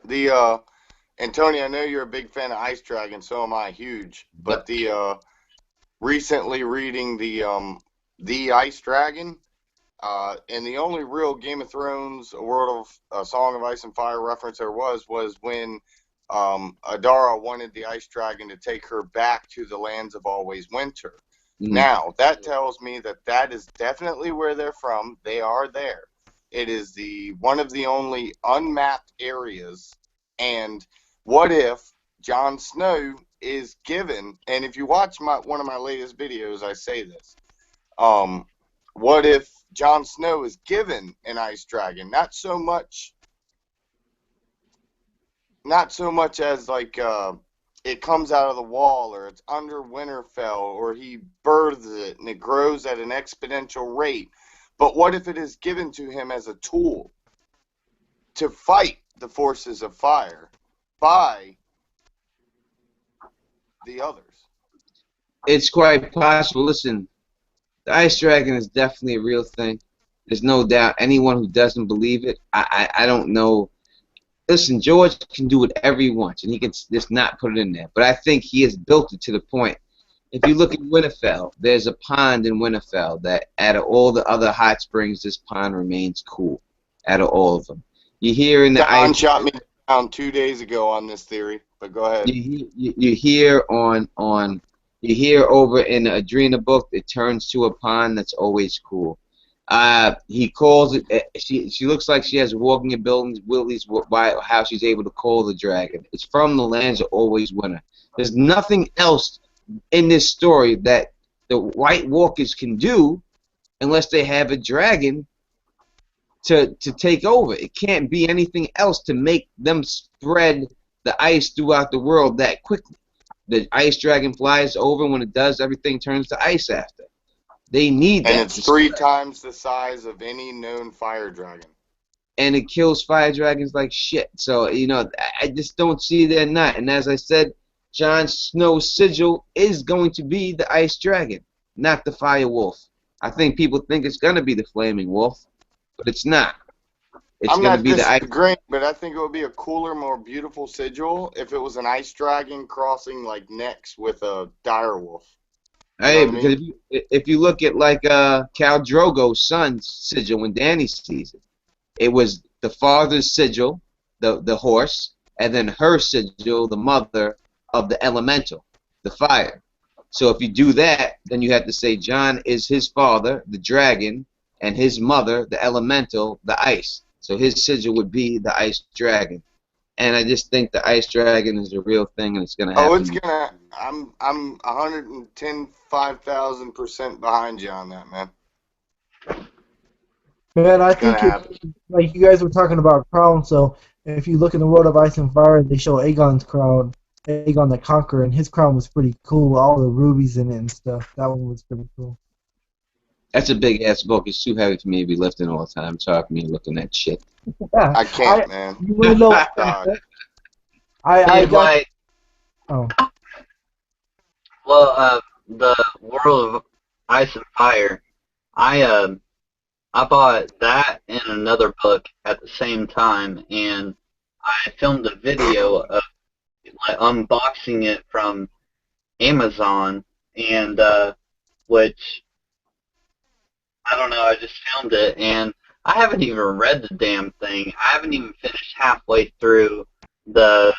The and Tony, I know you're a big fan of Ice Dragon, so am I, huge. But Yep. the recently reading the Ice Dragon, and the only real Game of Thrones, A World of a Song of Ice and Fire reference there was when Adara wanted the Ice Dragon to take her back to the lands of Always Winter. Now, that tells me that that is definitely where they're from. They are there. It is the one of the only unmapped areas. And what if Jon Snow is given? And if you watch one of my latest videos, I say this. What if Jon Snow is given an ice dragon? Not so much as like it comes out of the wall, or it's under Winterfell, or he births it and it grows at an exponential rate. But what if it is given to him as a tool to fight the forces of fire by the others? It's quite possible. Listen, the ice dragon is definitely a real thing. There's no doubt. Anyone who doesn't believe it, I don't know. Listen, George can do whatever he wants, and he can just not put it in there. But I think he has built it to the point. If you look at Winterfell, there's a pond in Winterfell that, out of all the other hot springs, this pond remains cool. Out of all of them, you hear in the Don ice. shot me down 2 days ago on this theory, but go ahead. You hear you hear over in the Adrena book, it turns to a pond that's always cool. He calls it. She looks like she has walking abilities. Why how she's able to call the dragon. It's from the lands of always winter. There's nothing else in this story that the White Walkers can do unless they have a dragon to take over. It can't be anything else to make them spread the ice throughout the world that quickly. The ice dragon flies over. When it does, everything turns to ice after. They need And that. it's 3 times the size of any known fire dragon. And it kills fire dragons like shit. So, I just don't see that not. And as I said, Jon Snow's sigil is going to be the ice dragon, not the fire wolf. I think people think it's going to be the flaming wolf, but it's not. It's I'm going to not be the ice. disagreeing, but I think it would be a cooler, more beautiful sigil if it was an ice dragon crossing like necks with a dire wolf. You know Hey, what I because mean? if you look at like Khal Drogo's son's sigil when Dany sees it, it was the father's sigil, the horse, and then her sigil, the mother of the elemental, the fire. So if you do that, then you have to say John is his father, the dragon, and his mother, the elemental, the ice. So his sigil would be the ice dragon. And I just think the ice dragon is a real thing, and it's gonna Oh, it's happen. gonna. I'm 110,5,000% behind you on that, man. Man, I It's gonna think it's happen. like you guys were talking about crown. So if you look in the World of Ice and Fire, they show Aegon's crown, Aegon the Conqueror, and his crown was pretty cool. All the rubies in it and stuff. That one was pretty cool. That's a big ass book. It's too heavy for me to be lifting all the time. It's hard for me looking at shit. Yeah, I can't, man. you want to know? God. I Dude, got. like, Oh, well, the World of Ice and Fire. I bought that and another book at the same time, and I filmed a video of like unboxing it from Amazon, and which I don't know, I just filmed it, and I haven't even read the damn thing. I haven't even finished halfway through the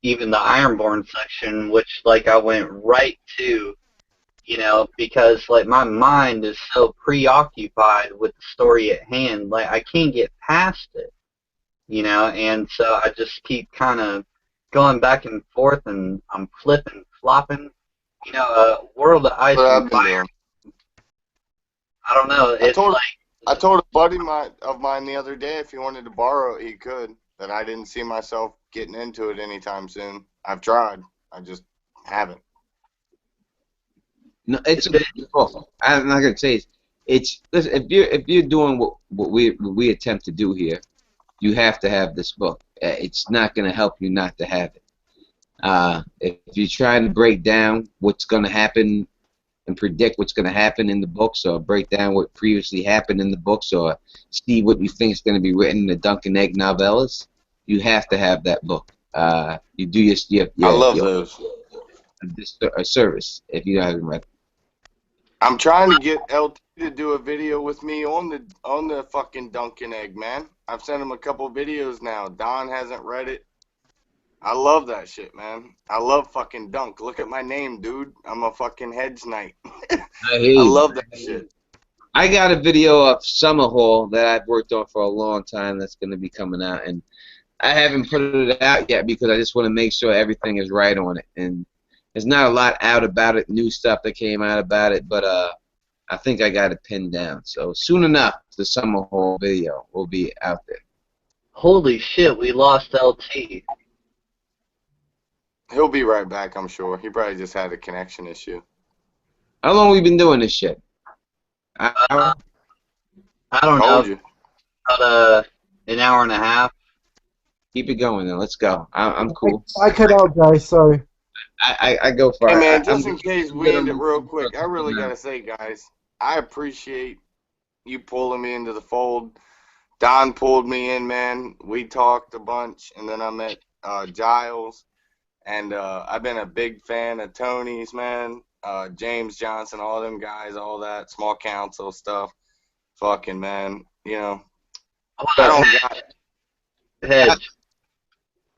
even the Ironborn section, which like I went right to, because like my mind is so preoccupied with the story at hand, like I can't get past it, and so I just keep kind of going back and forth, and I'm flipping, flopping, World of Ice What and I've been Fire. doing. I don't know. I It's told like I told a buddy of mine the other day if he wanted to borrow it, he could. That I didn't see myself getting into it anytime soon. I've tried. I just haven't. No, it's a good book. I'm not gonna say it's listen, if you're doing what we attempt to do here, you have to have this book. It's not gonna help you not to have it. If you're trying to break down what's gonna happen and predict what's gonna happen in the books, or break down what previously happened in the books, or see what you think is gonna be written in the Duncan Egg novellas, you have to have that book. You do I love those. a service if you haven't read it. I'm trying to get LT to do a video with me on the fucking Dunkin' Egg, man. I've sent him a couple videos now. Don hasn't read it. I love that shit, man. I love fucking Dunk. Look at my name, dude. I'm a fucking Hedge Knight. I hear I you. love that shit. I got a video of Summer Hall that I've worked on for a long time that's going to be coming out, and I haven't put it out yet because I just want to make sure everything is right on it. And there's not a lot out about it, new stuff that came out about it, but I think I got it pinned down. So soon enough, the Summer Hall video will be out there. holy shit, we lost LT. He'll be right back, I'm sure. He probably just had a connection issue. How long we been doing this shit? Hour? I don't Told know, you. about an hour and a half. Keep it going then. Let's go. I'm cool. I cut out, guys. Sorry. I go for Hey, it. man, I'm just in case we end it real quick, I really got to say, guys, I appreciate you pulling me into the fold. Don pulled me in, man. We talked a bunch, and then I met Giles. And I've been a big fan of Tony's, man. James Johnson, all them guys, all that small council stuff. Fucking man, I don't got. Hedge,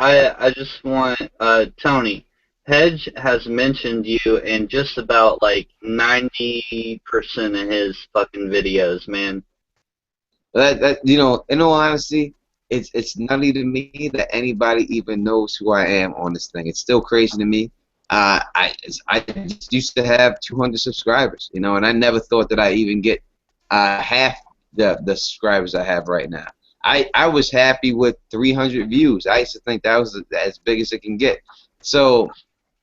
I just want, Tony, Hedge has mentioned you in just about like 90% of his fucking videos, man. That in all honesty, it's nutty to me that anybody even knows who I am on this thing. It's still crazy to me. I just used to have 200 subscribers, and I never thought that I even get half the subscribers I have right now. I was happy with 300 views. I used to think that was as big as it can get. So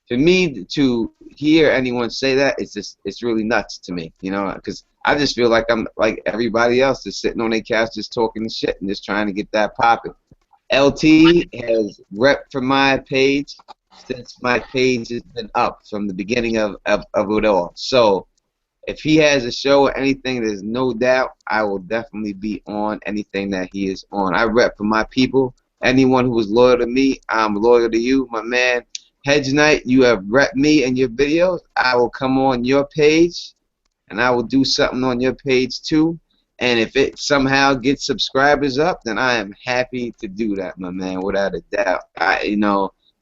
for me to hear anyone say that, it's really nuts to me, because I just feel like I'm like everybody else, just sitting on their couch, just talking shit and just trying to get that popping. LT has repped for my page since my page has been up from the beginning of it all. So if he has a show or anything, there's no doubt I will definitely be on anything that he is on. I rep for my people. Anyone who is loyal to me, I'm loyal to you, my man. Hedge Knight, you have repped me in your videos. I will come on your page, and I will do something on your page too. And if it somehow gets subscribers up, then I am happy to do that, my man, without a doubt.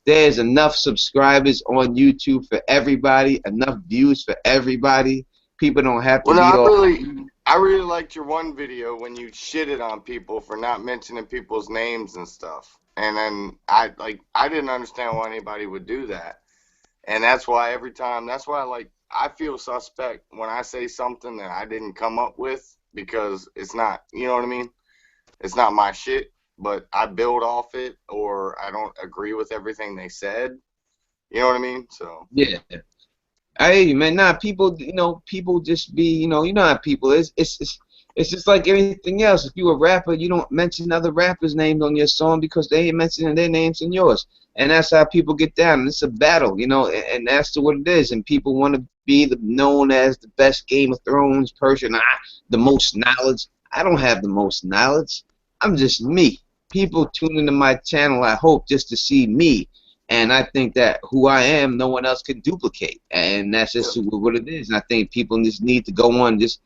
There's enough subscribers on YouTube for everybody, enough views for everybody. People don't have to Well, no, be all. I really liked your one video when you shitted on people for not mentioning people's names and stuff. And then I didn't understand why anybody would do that. And that's why I feel suspect when I say something that I didn't come up with because it's not, you know what I mean? It's not my shit, but I build off it or I don't agree with everything they said. You know what I mean? So Yeah. I hear you, man. Nah, people, people just be, you know how people is. It's just like anything else. If you a rapper, you don't mention other rappers' names on your song because they ain't mentioning their names in yours. And that's how people get down. And it's a battle, and that's what it is. And people want to be known as the best Game of Thrones person, the most knowledge. I don't have the most knowledge. I'm just me. People tune into my channel, I hope, just to see me. And I think that who I am, no one else can duplicate. And that's just what it is. And I think people just need to go on, just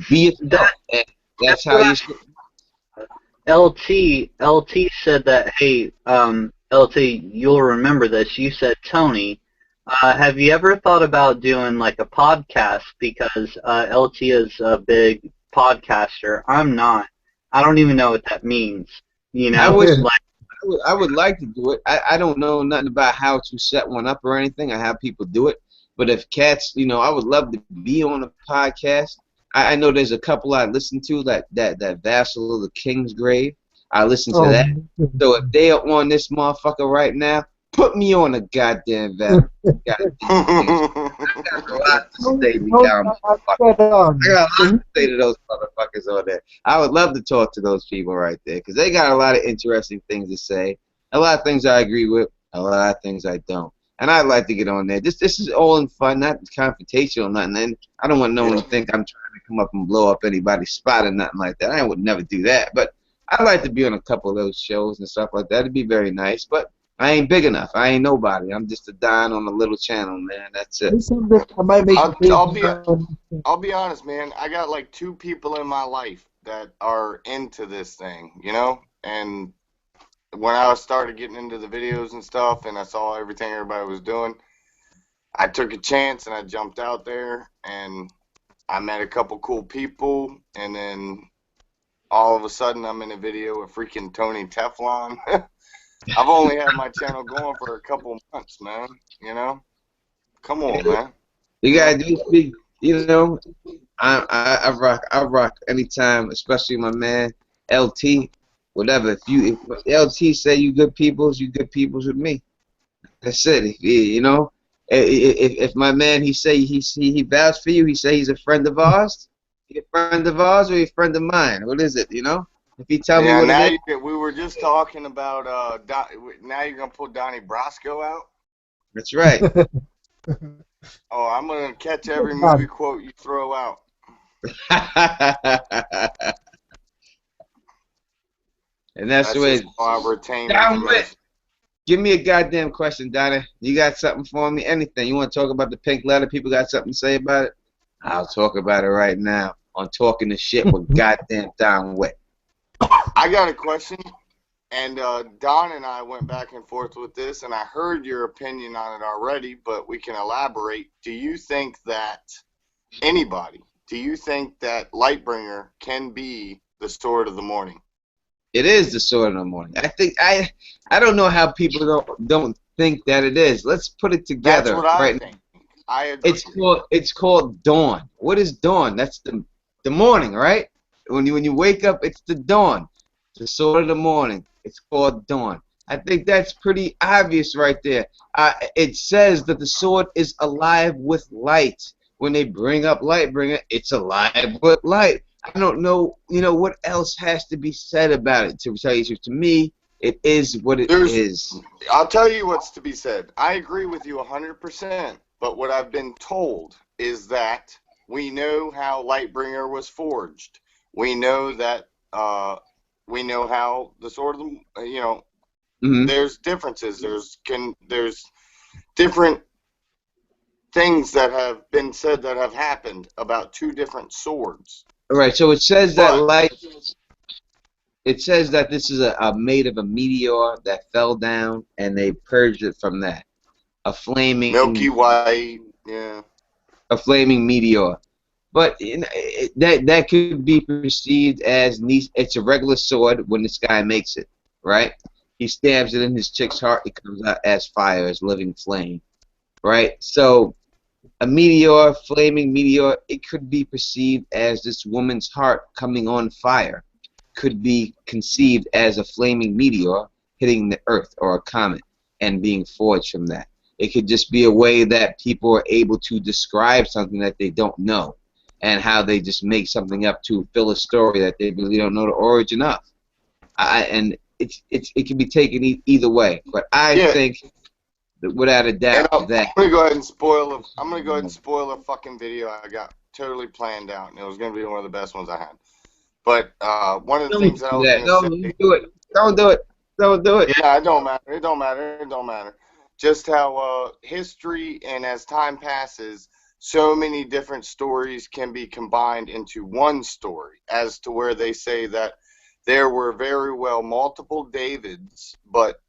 be yourself. And that's how you should. LT said that, hey, LT, you'll remember this. You said, Tony, have you ever thought about doing like a podcast? Because LT is a big podcaster. I'm not. I don't even know what that means. I would like to do it. I don't know nothing about how to set one up or anything or how people do it. But if cats, I would love to be on a podcast. I know there's a couple I listen to, like that Vassal of the King's Grave. I listen to that. So if they are on this motherfucker right now, put me on a goddamn Vassal. I got a lot to say to down. I got a lot to say to those motherfuckers on there. I would love to talk to those people right there because they got a lot of interesting things to say. A lot of things I agree with, a lot of things I don't. And I'd like to get on there. This is all in fun, not confrontational or nothing. And I don't want no one to think I'm trying to come up and blow up anybody's spot or nothing like that. I would never do that. But I'd like to be on a couple of those shows and stuff like that. It'd be very nice. But I ain't big enough. I ain't nobody. I'm just a dime on a little channel, man. That's it. I'll be honest, man. I got like 2 people in my life that are into this thing, And when I started getting into the videos and stuff and I saw everything everybody was doing, I took a chance and I jumped out there and I met a couple cool people and then all of a sudden I'm in a video with freaking Tony Teflon. I've only had my channel going for a couple months, man. Come on, man. You gotta do big. I rock anytime, especially my man LT. Whatever. If LT say you good peoples with me. That's it. If my man he vouched for you, he say he's a friend of ours. He a friend of ours or he a friend of mine? What is it? If he tell me what it is. We were just talking about now you're gonna pull Donnie Brasco out. That's right. Oh, I'm gonna catch every movie quote you throw out. And that's the way. I retain. Give me a goddamn question, Donnie. You got something for me? Anything? You want to talk about the pink letter? People got something to say about it? I'll talk about it right now on Talking the Shit with goddamn Don Wet. I got a question, and Don and I went back and forth with this, and I heard your opinion on it already, but we can elaborate. Do you think that Lightbringer can be the sword of the morning? It is the sword of the morning. I think I don't know how people don't think that it is. Let's put it together. That's what I think. I agree. It's called dawn. What is dawn? That's the morning, right? When you wake up, it's the dawn. The sword of the morning. It's called dawn. I think that's pretty obvious right there. It says that the sword is alive with light. When they bring up Lightbringer, it's alive with light. I don't know, what else has to be said about it. To tell you the truth, to me, it is what it is. I'll tell you what's to be said. I agree with you 100%. But what I've been told is that we know how Lightbringer was forged. We know that we know how the sword of the there's differences. There's different things that have been said that have happened about 2 different swords. All right. So it says that But light. It says that this is a made of a meteor that fell down, and they purged it from that. A Milky flaming, White, yeah. a flaming meteor. But that could be perceived as it's a regular sword when this guy makes it, right? He stabs it in his chick's heart. It comes out as fire, as living flame, right? So a meteor, flaming meteor, it could be perceived as this woman's heart coming on fire. Could be conceived as a flaming meteor hitting the earth or a comet and being forged from that. It could just be a way that people are able to describe something that they don't know and how they just make something up to fill a story that they really don't know the origin of. And it can be taken either way. But I Yeah, think that without a and doubt I'm that gonna go ahead and spoil a. I'm gonna go ahead and spoil a fucking video I got totally planned out, and it was gonna be one of the best ones I had. But one of the don't things that I do was that. gonna say, Don't do it. Don't do it. Don't do it. yeah, it don't matter. It don't matter. It don't matter. Just how history and as time passes, so many different stories can be combined into one story, as to where they say that there were very well multiple Davids, but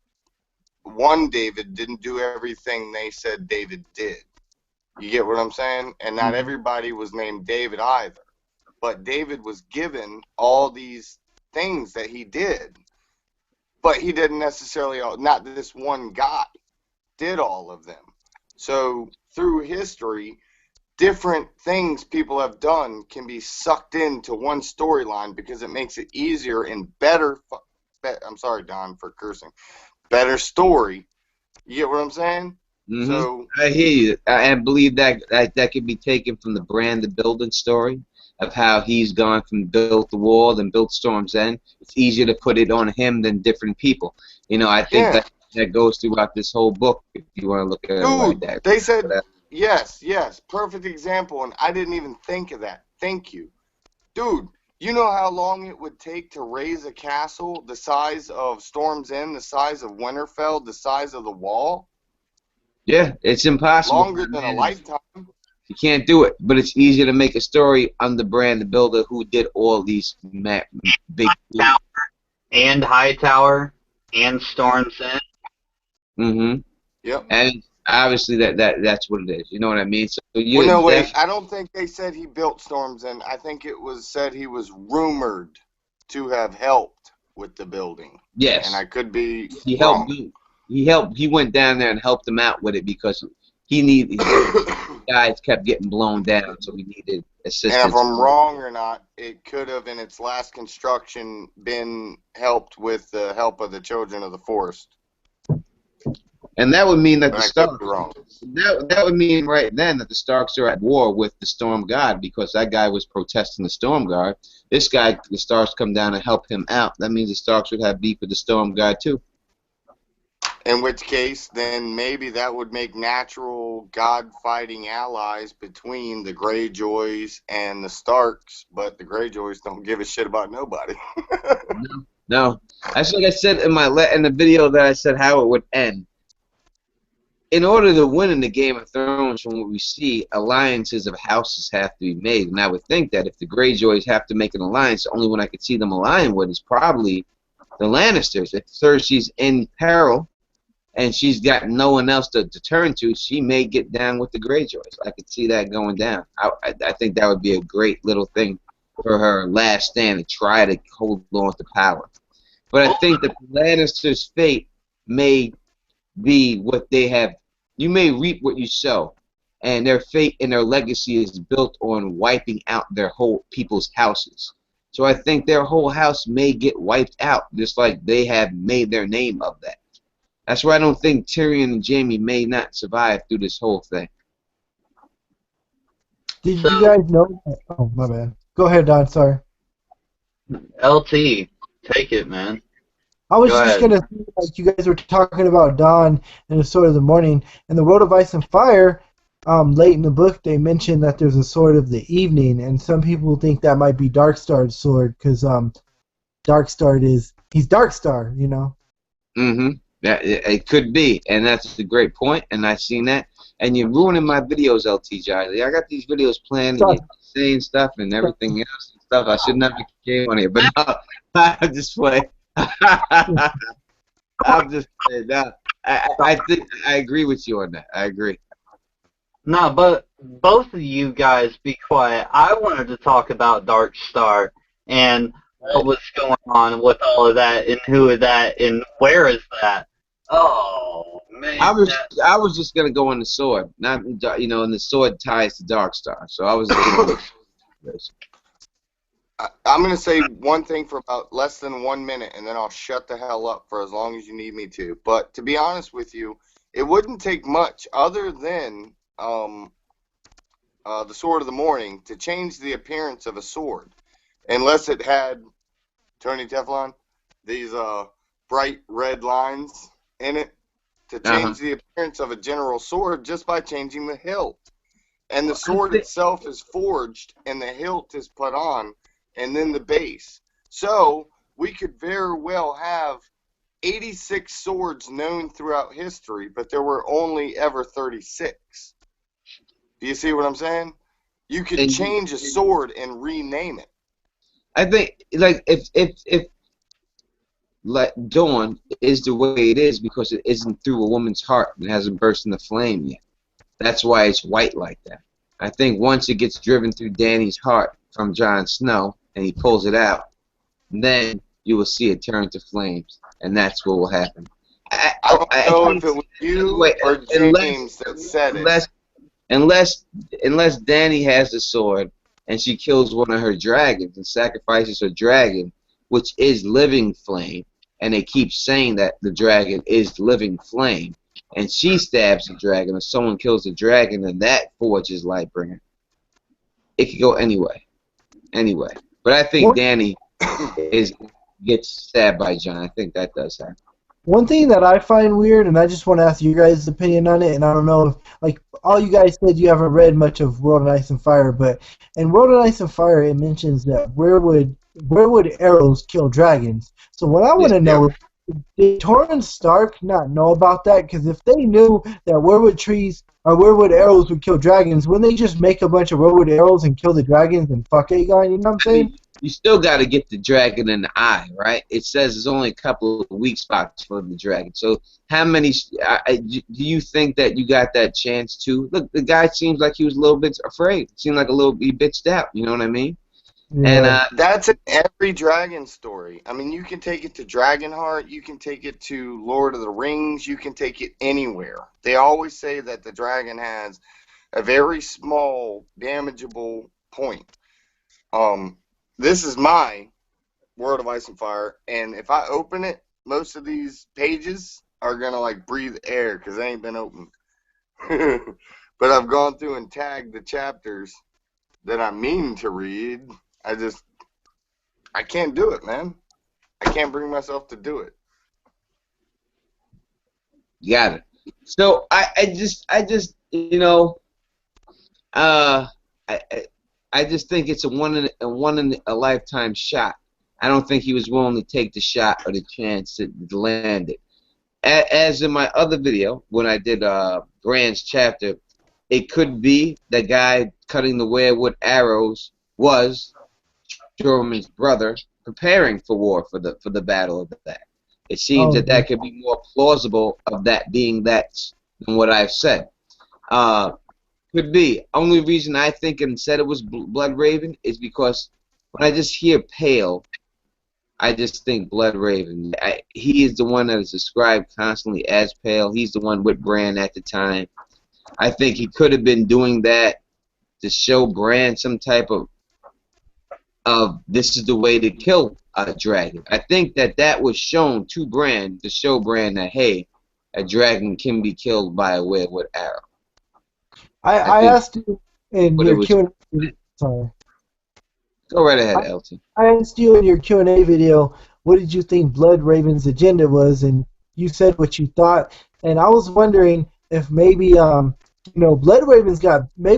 one David didn't do everything they said David did. You get what I'm saying? And not everybody was named David either. But David was given all these things that he did. But he didn't necessarily, not this one guy did all of them. So through history, different things people have done can be sucked into one storyline because it makes it easier and better. I'm sorry, Don, for cursing. Better story. You get what I'm saying? Mm-hmm. So I hear you. I believe that could be taken from the Brand the Building story of how he's gone from built the wall and built Storm's End. It's easier to put it on him than different people. You know, I think yeah, that goes throughout this whole book if you want to look at it like dude, that. they said yes, perfect example, and I didn't even think of that. Thank you, dude. You know how long it would take to raise a castle the size of Storm's End, the size of Winterfell, the size of the Wall? Yeah, it's impossible for Longer the than a man. lifetime. You can't do it, but it's easier to make a story on the Brand the Builder who did all these big. Tower and Hightower and Storm's End. Mm-hmm. Yep. And obviously that's what it is. You know what I mean? So Well, you no, wait. def I don't think they said he built Storm's End. I think it was said he was rumored to have helped with the building. And yes. I could be He helped. wrong. He went down there and helped him out with it because the guys kept getting blown down, so he needed And if assistance. I'm wrong or not, it could have, in its last construction, been helped with the help of the Children of the Forest. And that would mean that But the I could be Starks. wrong. That would mean right then that the Starks are at war with the Storm God because that guy was protesting the Storm God. This guy, the Starks come down and help him out. That means the Starks would have beef with the Storm God too. In which case, then maybe that would make natural God-fighting allies between the Greyjoys and the Starks, but the Greyjoys don't give a shit about nobody. No, that's like I said in in the video that I said how it would end. In order to win in the Game of Thrones, from what we see, alliances of houses have to be made. And I would think that if the Greyjoys have to make an alliance, the only one I could see them align with is probably the Lannisters. If Cersei's in peril and she's got no one else to turn to, she may get down with the Greyjoys. I could see that going down. I think that would be a great little thing for her last stand to try to hold on to power. But I think that the Lannisters' fate may be what they have. You may reap what you sow, and their fate and their legacy is built on wiping out their whole people's houses. So I think their whole house may get wiped out, just like they have made their name of that. That's why I don't think Tyrion and Jaime may not survive through this whole thing. Did you guys know? Oh, my bad. Go ahead, Don. Sorry. LT, take it, man. I was Go just ahead. gonna say, like you guys were talking about Dawn and the Sword of the Morning, and the World of Ice and Fire. Late in the book, they mentioned that there's a Sword of the Evening, and some people think that might be Darkstar's sword because Darkstar he's Darkstar, you know. Mm-hmm. Yeah, it could be, and that's a great point, and I've seen that. and you're ruining my videos, LT Giles. I got these videos planned, and Sorry. you're saying stuff and everything else and stuff. I should never came on here, but no, I'm just playing. I'm just playing. No, I think I agree with you on that. I agree. No, but both of you guys be quiet. I wanted to talk about Dark Star and what was going on with all of that and who is that and where is that? Oh man, I was just gonna go on the sword, not you know, and the sword ties to Dark Star. So I was just gonna I'm going to say one thing for about less than 1 minute, and then I'll shut the hell up for as long as you need me to. But to be honest with you, it wouldn't take much other than the Sword of the Morning to change the appearance of a sword, unless it had, Tony Teflon, these bright red lines in it, to change the appearance of a general sword just by changing the hilt. And the sword itself is forged, and the hilt is put on, and then the base. So we could very well have 86 swords known throughout history, but there were only ever 36. Do you see what I'm saying? You could change a sword and rename it. I think like if like Dawn is the way it is because it isn't through a woman's heart and hasn't burst into flame yet. That's why it's white like that. I think once it gets driven through Dany's heart from Jon Snow and he pulls it out, then you will see it turn to flames, and that's what will happen. I don't know if it was you or James that said it. Unless Dany has the sword and she kills one of her dragons and sacrifices her dragon, which is living flame, and they keep saying that the dragon is living flame, and she stabs the dragon or someone kills the dragon and that forges Lightbringer. It could go anyway. But I think Dany gets stabbed by Jon. I think that does happen. One thing that I find weird, and I just want to ask you guys' opinion on it, and I don't know if, like, all you guys said you haven't read much of World of Ice and Fire, but in World of Ice and Fire it mentions that where would arrows kill dragons? So what I want to know is, did Torrhen Stark not know about that? Because if they knew that weirwood trees or weirwood arrows would kill dragons, wouldn't they just make a bunch of weirwood arrows and kill the dragons and fuck Aegon? You know what I'm saying? You still got to get the dragon in the eye, right? It says there's only a couple of weak spots for the dragon. So how many do you think that you got that chance to? Look, the guy seems like he was a little bit afraid. Seemed like he bitched out. You know what I mean? Yeah. And that's in every dragon story. I mean, you can take it to Dragonheart, you can take it to Lord of the Rings, you can take it anywhere. They always say that the dragon has a very small damageable point. This is my World of Ice and Fire, and if I open it, most of these pages are gonna like breathe air because they ain't been opened. But I've gone through and tagged the chapters that I mean to read. I can't do it, man. I can't bring myself to do it. got it. So I just you know, I just think it's a one in a lifetime shot. I don't think he was willing to take the shot or the chance to land it. As in my other video when I did Brand's chapter, it could be the guy cutting the weirwood arrows was Jorman's brother preparing for war for the Battle of that. It seems that could be more plausible of that being that than what I've said. Could be. Only reason I think and said it was Bloodraven is because when I just hear pale, I just think Bloodraven. He is the one that is described constantly as pale. He's the one with Bran at the time. I think he could have been doing that to show Bran some type of this is the way to kill a dragon. I think that was shown to Bran to show Bran that, hey, a dragon can be killed by a weirwood arrow. I asked you in your Q&A. Sorry. Go right ahead, LT. I asked you in your Q&A video, what did you think Bloodraven's agenda was, and you said what you thought. And I was wondering if maybe Bloodraven's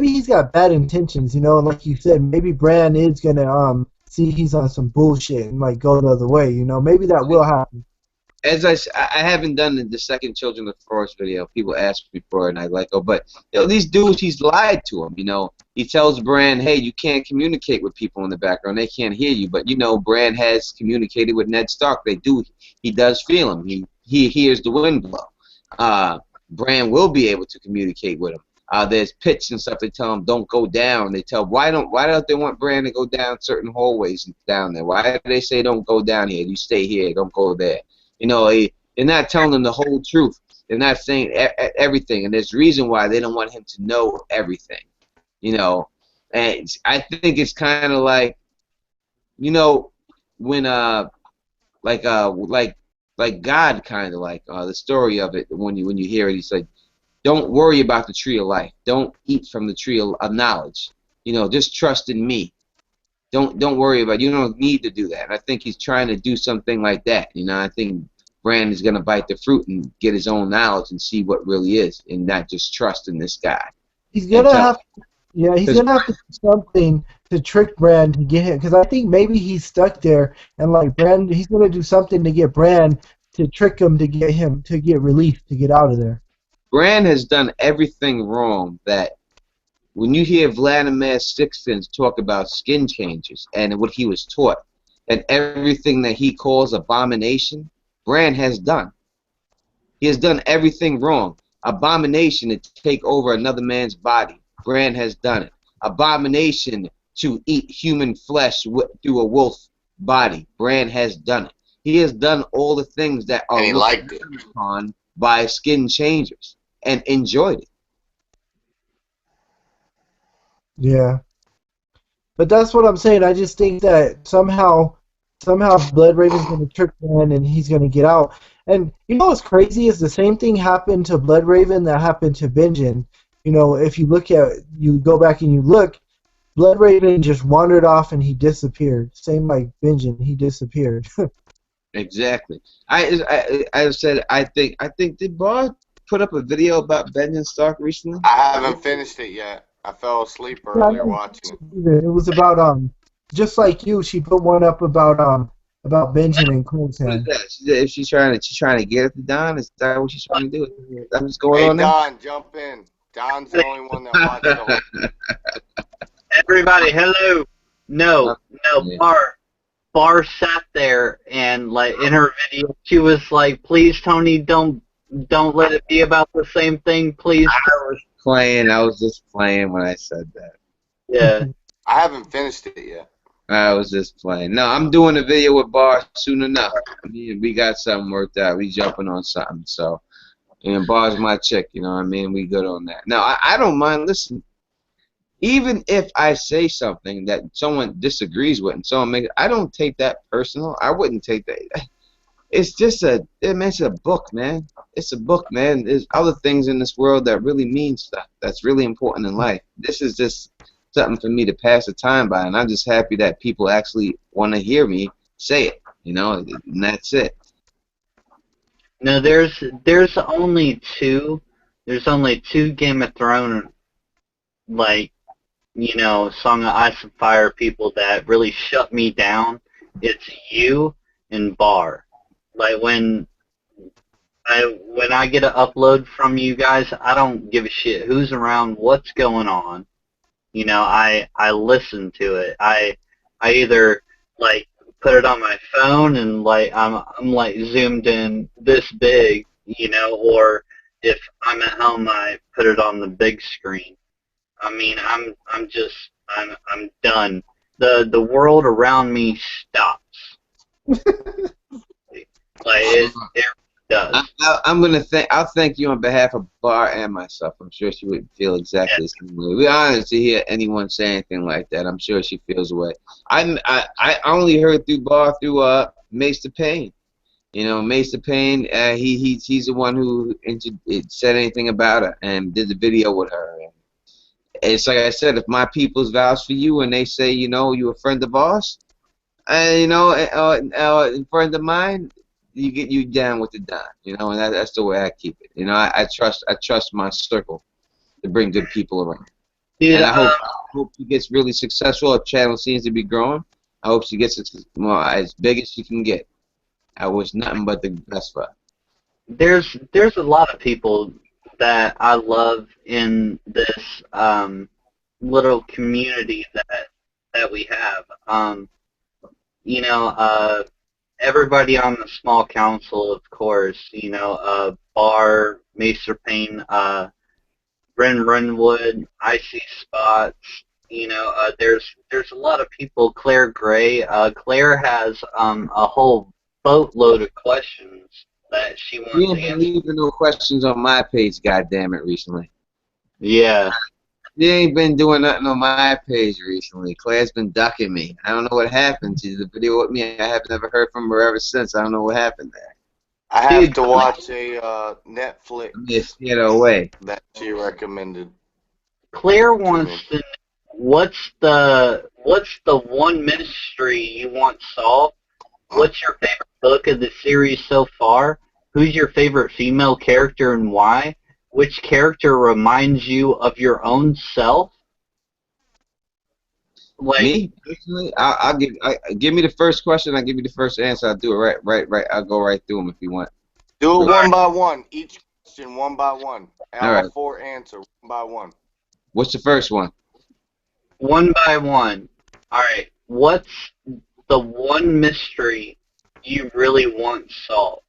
he's got bad intentions, and like you said, maybe Bran is gonna see he's on some bullshit and like go the other way, maybe that will happen. I haven't done the second Children of the Forest video. People ask me for it, and I like, oh, but you know, these dudes, he's lied to them. You know, he tells Bran, hey, you can't communicate with people in the background; they can't hear you. But you know, Bran has communicated with Ned Stark. They do. He does feel him. He hears the wind blow. Bran will be able to communicate with him. There's pits and stuff. They tell him don't go down. They tell why don't they want Bran to go down certain hallways down there? Why do they say don't go down here? You stay here. Don't go there. You know, they're not telling them the whole truth. They're not saying everything, and there's a reason why they don't want him to know everything. You know, and I think it's kind of like, you know, when like God, kind of like the story of it. When you hear it, he's like, don't worry about the tree of life. Don't eat from the tree of knowledge. You know, just trust in me. Don't worry about it. You don't need to do that. And I think he's trying to do something like that. You know, I think Brand is going to bite the fruit and get his own knowledge and see what really is, and not just trust in this guy. He's gonna have, yeah, he's gonna have to do something to trick Brand to get him, because I think maybe he's stuck there, and like Brand, he's gonna do something to get Brand to trick him to get relief to get out of there. Brand has done everything wrong. That when you hear Vladimir Sixpence talk about skin changes and what he was taught, and everything that he calls abomination, Bran has done. He has done everything wrong. Abomination to take over another man's body. Bran has done it. Abomination to eat human flesh through a wolf body. Bran has done it. He has done all the things that are looked upon by skin changers and enjoyed it. Yeah. But that's what I'm saying. I just think that somehow Bloodraven's going to trick Bran and he's going to get out. And you know what's crazy is the same thing happened to Bloodraven that happened to Benjen. You know, if you go back and you look, Bloodraven just wandered off and he disappeared. Same like Benjen, he disappeared. Exactly. I said I think did Bar put up a video about Benjen Stark recently? I haven't finished it yet. I fell asleep earlier watching it. It was about just like you, she put one up about Benjamin Cole's What is hand. that? If she's trying to get at the Don, is that what she's trying to do? That's what's going Hey, on there? Don, jump in. Don's the only one that watched the whole. Everybody, hello. No, Yeah. Bar sat there and like in her video, she was like, "Please, Tony, don't let it be about the same thing, please." I was just playing when I said that. Yeah. I haven't finished it yet. I was just playing. No, I'm doing a video with Bar soon enough. We got something worked out. We jumping on something. So, and Bar's my chick, you know what I mean? We good on that. No, I don't mind. Listen, even if I say something that someone disagrees with and someone makes, I don't take that personal. I wouldn't take that. It's just it's a book, man. It's a book, man. There's other things in this world that really mean stuff. That's really important in life. This is just something for me to pass the time by, and I'm just happy that people actually want to hear me say it, you know, and that's it. No, there's only two Game of Thrones, like, you know, Song of Ice and Fire people that really shut me down. It's you and Bar. Like when I get an upload from you guys, I don't give a shit who's around, what's going on. You know, I listen to it. I either like put it on my phone and like I'm like zoomed in this big, you know, or if I'm at home, I put it on the big screen. I mean, I'm done. The world around me stops. Like it does. I'll thank you on behalf of Bar and myself. I'm sure she would feel exactly the same way. We're honored to hear anyone say anything like that. I'm sure she feels the way. I only heard through Bar through Mace the Pain. You know, Mace the Pain. He's the one who said anything about her and did the video with her. And it's like I said, if my people's vouch for you and they say, you know, you're a friend of ours, and you know, a friend of mine, you get you down with the Don, you know, and that's the way I keep it. You know, I trust my circle to bring good people around. Dude, And I hope she gets really successful. Her channel seems to be growing. I hope she gets as big as she can get. I wish nothing but the best for her. There's a lot of people that I love in this little community that we have. You know, everybody on the small council, of course. You know, Bar, Maester Payne, Ren Renwood, Icy Spots. You know, there's a lot of people. Claire Gray. Claire has a whole boatload of questions that she You wants ain't been answered. leaving no questions on my page, goddamn it, recently. Yeah. You ain't been doing nothing on my page recently. Claire's been ducking me. I don't know what happened. She did a video with me. I have never heard from her ever since. I don't know what happened there. I have Dude, to watch a I may have Netflix scared her away. that she recommended Claire to me. wants to know what's the one mystery you want solved? What's your favorite book of the series so far? Who's your favorite female character and why? Which character reminds you of your own self? Like, Me personally, I'll give me the first question. I'll give you the first answer. I'll do it right. I'll go right through them if you want. Do it Real- one by one. Each question one by one. And All all right. four answer one by one. What's the first one? one by one. Alright, what's the one mystery you really want solved?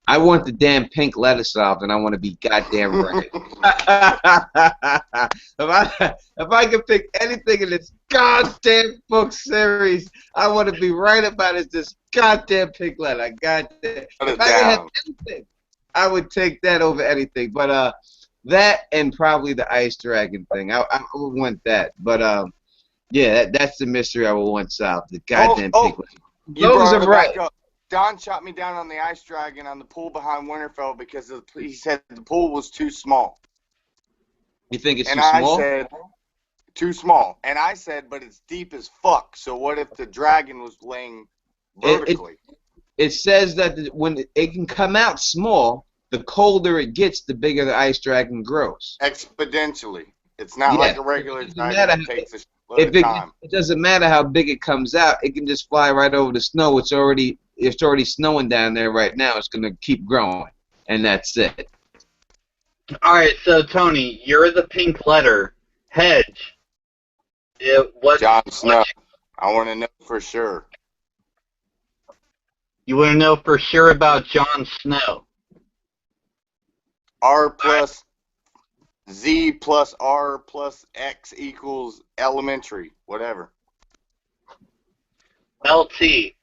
I want the damn pink letter solved, and I want to be goddamn right. if I could pick anything in this goddamn book series, I want to be right about is this goddamn pink letter. Goddamn. Put If it I could have down. anything, I would take that over anything. But that and probably the ice dragon thing. I would want that. But yeah, that's the mystery I would want solved. The goddamn pink letter. You As long as brought I'm it right. back up. Don shot me down on the ice dragon on the pool behind Winterfell because he said the pool was too small. You think it's And too I small? said, too small. And I said, but it's deep as fuck. So what if the dragon was laying vertically? It says that when it can come out small, the colder it gets, the bigger the ice dragon grows. Exponentially. It's not Yeah. like a regular It doesn't dragon matter that takes a If shitload of time. it doesn't matter how big it comes out, it can just fly right over the snow. It's already snowing down there right now. It's gonna keep growing, and that's it. Alright, so Tony, you're the pink letter. Hedge. Jon Snow. I want to know for sure. You want to know for sure about Jon Snow? R plus Z plus R plus X equals elementary. Whatever. LT.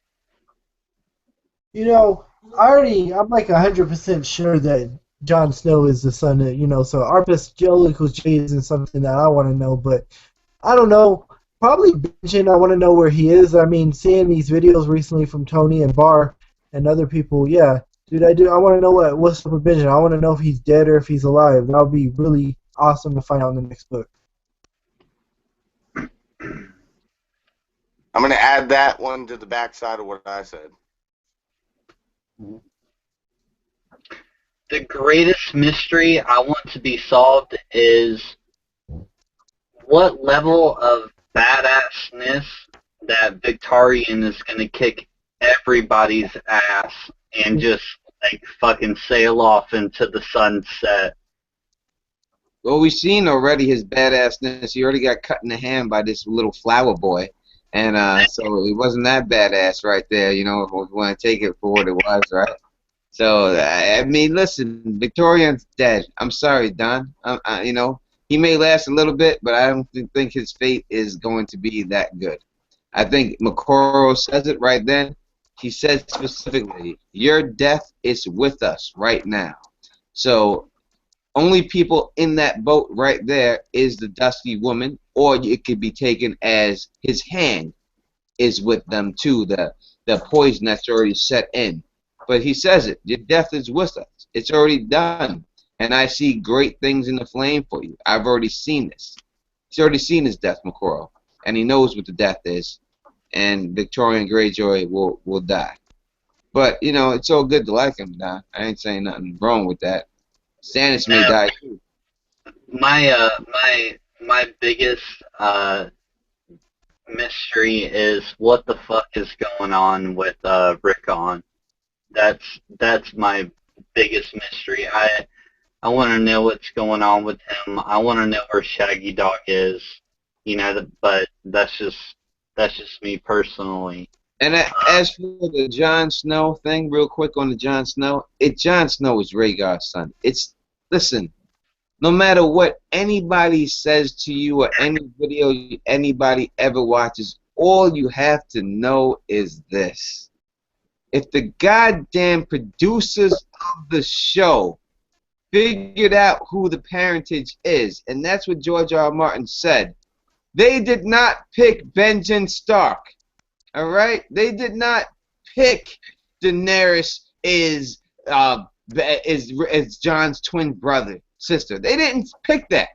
You know, I'm like 100% sure that Jon Snow is the son of, so Arpus Joe equals J isn't something that I want to know, but I don't know. Probably Benjen, I want to know where he is. I mean, seeing these videos recently from Tony and Bar and other people, yeah. Dude, I want to know what's up with Benjen. I want to know if he's dead or if he's alive. That would be really awesome to find out in the next book. I'm going to add that one to the backside of what I said. The greatest mystery I want to be solved is what level of badassness that Victorian is going to kick everybody's ass and just like fucking sail off into the sunset. Well, we've seen already his badassness. He already got cut in the hand by this little flower boy, and so he wasn't that badass right there. You know, if we want to take it for what it was, right? So I mean, listen, Victorian's dead. I'm sorry, Don. He may last a little bit, but I don't think his fate is going to be that good. I think Makoro says it right then. He says specifically, "Your death is with us right now." So only people in that boat right there is the Dusky Woman, or it could be taken as his hand is with them too. The poison that's already set in. But he says it. Your death is with us. It's already done. And I see great things in the flame for you. I've already seen this. He's already seen his death, McCoral. And he knows what the death is. And Victorian Greyjoy will die. But, it's all good to like him, Don. I ain't saying nothing wrong with that. Stannis may die too. My biggest mystery is what the fuck is going on with Rickon. That's my biggest mystery. I want to know what's going on with him. I want to know where Shaggy Dog is. But that's just me personally. And as for the Jon Snow thing, real quick on the Jon Snow, Jon Snow is Rhaegar's son. Listen, no matter what anybody says to you or any video anybody ever watches, all you have to know is this. If the goddamn producers of the show figured out who the parentage is, and that's what George R. R. Martin said, they did not pick Benjen Stark. All right, they did not pick Daenerys is Jon's twin brother sister. They didn't pick that.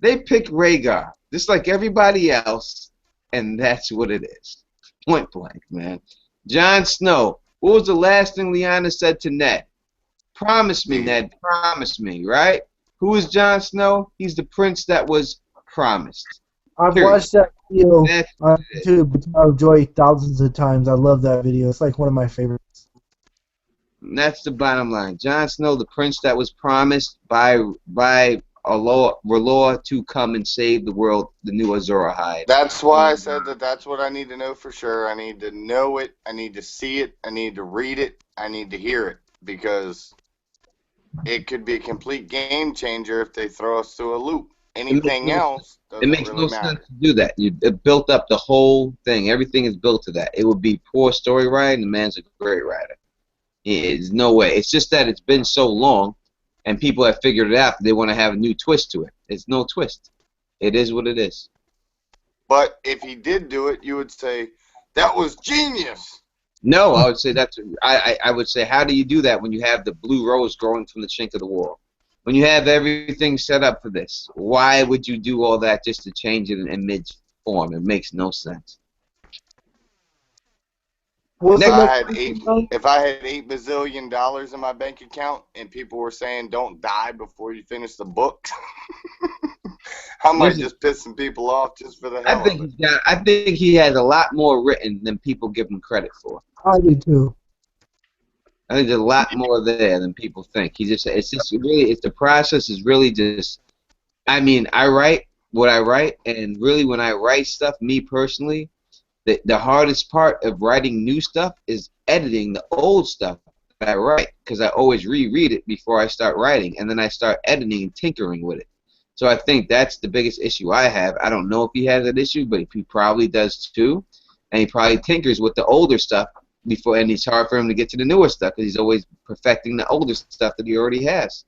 They picked Rhaegar, just like everybody else, and that's what it is. Point blank, man. Jon Snow. What was the last thing Lyanna said to Ned? Promise me, Ned. Promise me, right? Who is Jon Snow? He's the prince that was promised. I've Period. watched that video on YouTube with Joy thousands of times. I love that video. It's like one of my favorites. And that's the bottom line. Jon Snow, the prince that was promised by R'hllor to come and save the world, the new Azor Ahai. That's why I said that's what I need to know for sure. I need to know it. I need to see it. I need to read it. I need to hear it, because it could be a complete game changer if they throw us through a loop. Anything else doesn't It makes really no matter. sense to do that. It built up the whole thing. Everything is built to that. It would be poor story writing. The man's a great writer. There's no way. It's just that it's been so long, and people have figured it out. They want to have a new twist to it. It's no twist. It is what it is. But if he did do it, you would say, that was genius. No, I would say I would say, how do you do that when you have the blue rose growing from the chink of the wall? When you have everything set up for this, why would you do all that just to change it in mid-form? It makes no sense. What's If the I next had question? $8 bazillion in my bank account and people were saying don't die before you finish the book, I might Listen, just piss some people off just for the hell of it. I think he has a lot more written than people give him credit for. I do too. I think there's a lot more there than people think. The process is really just, I mean, I write what I write, and really when I write stuff, me personally, the hardest part of writing new stuff is editing the old stuff that I write, because I always reread it before I start writing, and then I start editing and tinkering with it. So I think that's the biggest issue I have. I don't know if he has that issue, but he probably does too, and he probably tinkers with the older stuff before, and it's hard for him to get to the newer stuff because he's always perfecting the older stuff that he already has.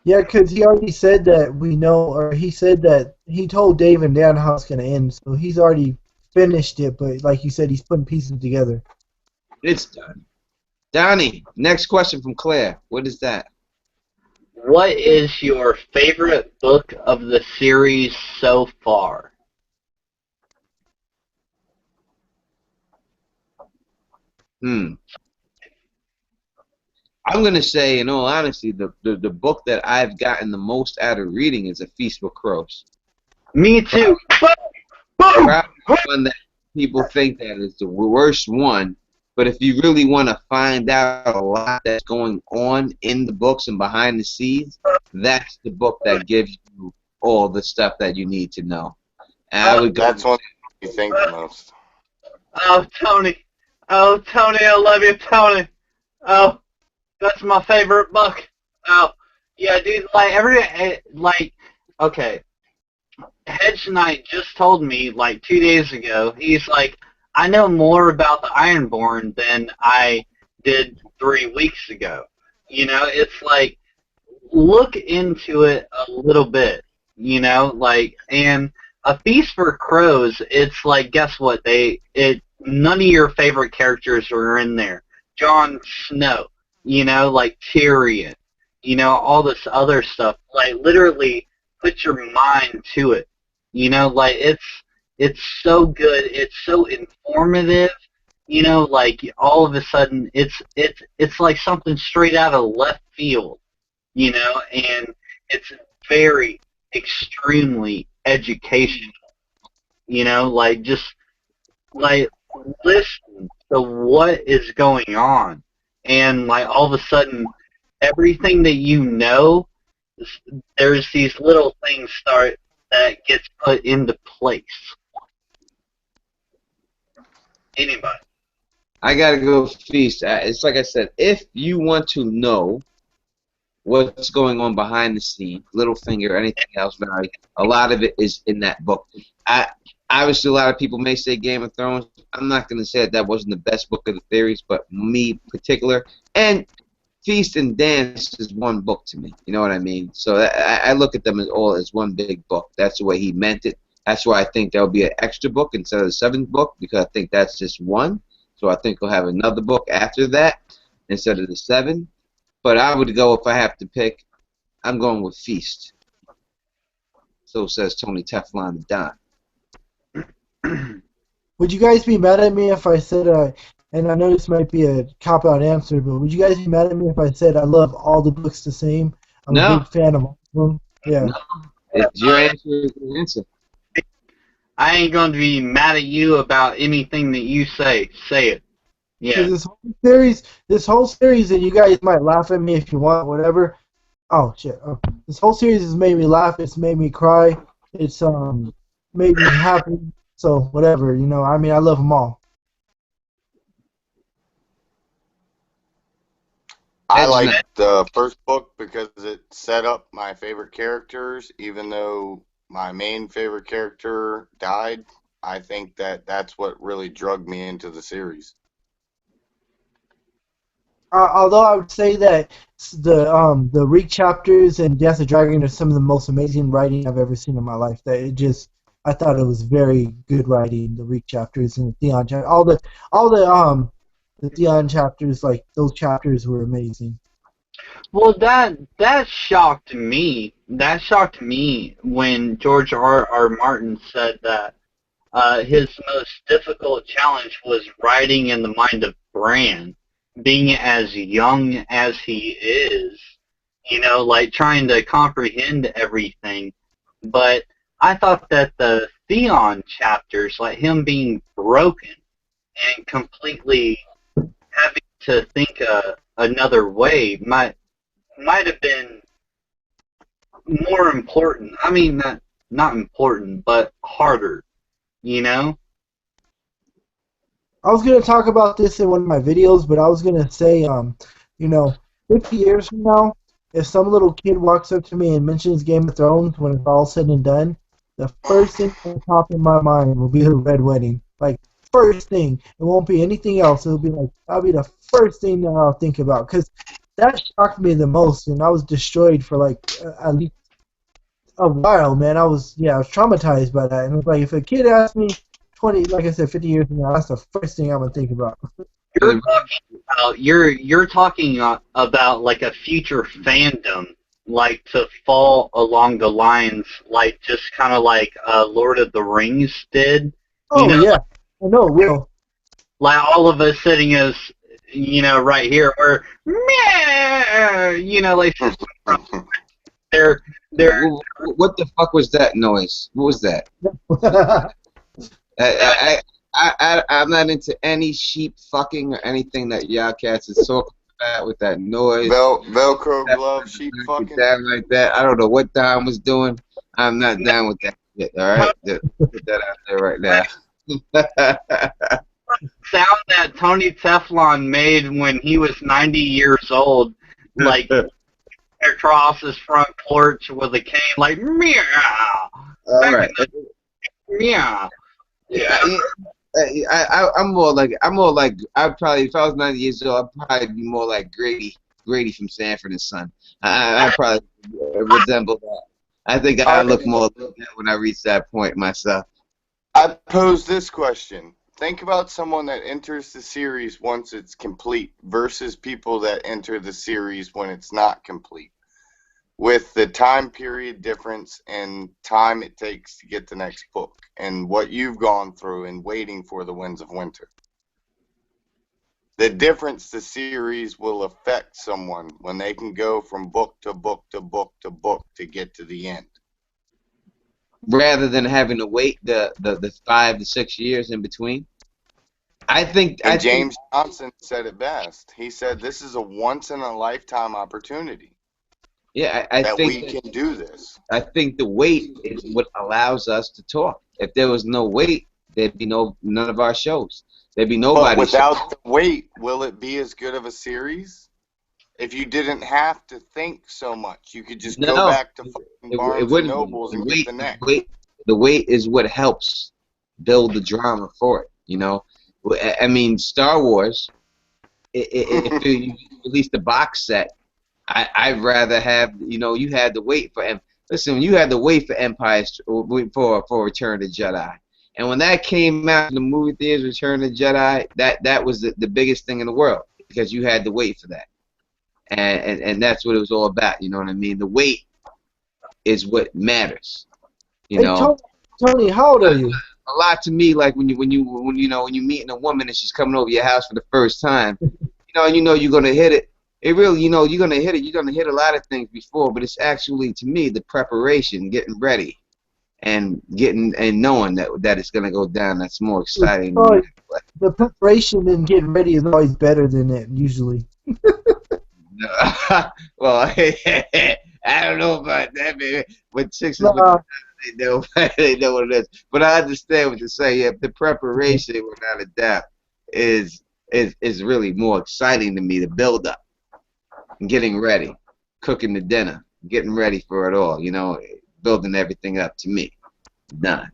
Yeah, because he already said that we know, or he said that he told Dave and Dan how it's going to end, so he's already finished it, but like you said, he's putting pieces together. It's done. Donnie, next question from Claire. What is that? What is your favorite book of the series so far? I'm going to say, in all honesty, the book that I've gotten the most out of reading is A Feast for Crows. Me too. Probably one that people think that is the worst one, but if you really want to find out a lot that's going on in the books and behind the scenes, that's the book that gives you all the stuff that you need to know. And I would go. That's one you think the most. Oh, Tony. Oh, Tony, I love you, Tony. Oh, that's my favorite book. Oh, yeah, dude, okay. Hedge Knight just told me, 2 days ago, he's like, I know more about the Ironborn than I did 3 weeks ago. It's like, look into it a little bit, and A Feast for Crows, it's like, guess what, none of your favorite characters are in there. Jon Snow, Tyrion, all this other stuff. Literally, put your mind to it. It's so good. It's so informative. All of a sudden, it's like something straight out of left field. And it's very, extremely educational. Listen to what is going on, and like all of a sudden, everything that you know, there's these little things start that gets put into place. Anybody? I gotta go feast. It's like I said, if you want to know what's going on behind the scene, Littlefinger, or anything else, Barry, a lot of it is in that book. I Obviously a lot of people may say Game of Thrones. I'm not gonna say that wasn't the best book of the series, but me particular, and Feast and Dance is one book to me. You know what I mean? So I look at them as all as one big book. That's the way he meant it. That's why I think there'll be an extra book instead of the seventh book, because I think that's just one. So I think we'll have another book after that instead of the seven. But I would go, if I have to pick, I'm going with Feast. So says Tony Teflon the Don. Would you guys be mad at me if I said, and I know this might be a cop-out answer, but would you guys be mad at me if I said I love all the books the same? I'm a No, big fan of all of them. Yeah. no. It's your answer is your answer. I ain't going to be mad at you about anything that you say. Say it. Because Yeah. this whole series, and you guys might laugh at me if you want, whatever. Oh shit! Oh. This whole series has made me laugh. It's made me cry. It's made me happy. So whatever, you know. I mean, I love them all. I Edge like Knight. the first book because it set up my favorite characters, even though my main favorite character died. I think that that's what really drug me into the series. Although I would say that the Reek chapters and Death of Dragon are some of the most amazing writing I've ever seen in my life. That it just I thought it was very good writing. The Reek chapters and the Theon chapters, the Theon chapters, like those chapters were amazing. Well, that shocked me. That shocked me when George R. Martin said that his most difficult challenge was writing in the mind of Bran, being as young as he is, you know, like trying to comprehend everything. But I thought that the Theon chapters, like him being broken and completely having to think another way, might have been more important. I mean, not important, but harder, you know? I was gonna talk about this in one of my videos, but I was gonna say, you know, 50 years from now, if some little kid walks up to me and mentions Game of Thrones when it's all said and done, the first thing that will pop in my mind will be the Red Wedding. Like first thing, it won't be anything else. It'll be like that'll be the first thing that I'll think about because that shocked me the most, and I was destroyed for like at least a while, man. I was traumatized by that, and it was like if a kid asked me 20, like I said, 50 years from now, that's the first thing I'm gonna think about. You're talking about like a future fandom, like to fall along the lines, like just kind of like Lord of the Rings did. You Oh know, yeah, I know it will. like all of us sitting as you know right here, or meh, you know, like they're What the fuck was that noise? What was that? I'm not into any sheep fucking or anything that y'all cats is talking about with that noise. Velcro glove, sheep fucking. Down like that. I don't know what Don was doing. I'm not down with that shit. All right, just put that out there right now. sound that Tony Teflon made when he was 90 years old, like across his front porch with a cane, like meow, All right. meow. Yeah, I'm more like I'd probably if I was 90 years old I'd probably be more like Grady from Sanford and Son. I probably resemble that. I think I look more like that when I reach that point myself. I pose this question. Think about someone that enters the series once it's complete versus people that enter the series when it's not complete. With the time period difference and time it takes to get the next book and what you've gone through and waiting for the Winds of Winter. The difference the series will affect someone when they can go from book to book to book to book to get to the end. Rather than having to wait the 5 to 6 years in between. And I think James Johnson said it best. He said this is a once in a lifetime opportunity yeah, I that think we that can do this. I think the weight is what allows us to talk. If there was no weight, there'd be none of our shows. There'd be But nobody's show. without the weight, will it be as good of a series? If you didn't have to think so much, you could just go No, back to fucking it Barnes and wouldn't be. Nobles and get the next. The weight is what helps build the drama for it. You know, I mean, Star Wars. If you release the box set, I'd rather have, you know, you had to wait for listen, you had to wait for for Return of the Jedi, and when that came out in the movie theaters, Return of the Jedi, that was the biggest thing in the world because you had to wait for that, and that's what it was all about. You know what I mean? The wait is what matters. You Hey, know, Tony, how old are you? a lot to me, like when you meeting a woman and she's coming over your house for the first time, and you know you're gonna hit it. It really, you're gonna hit it. You're gonna hit a lot of things before, but it's actually, to me, the preparation, getting ready, and knowing that it's gonna go down. That's more exciting to me. Sorry, the preparation and getting ready is always better than it, usually. Well, I don't know about that, baby. But chicks is what Nah, they know. They know what it is. But I understand what you're saying. Yeah, the preparation, without a doubt, is is really more exciting to me. The build up, getting ready, cooking the dinner, getting ready for it all. Building everything up to me. Done.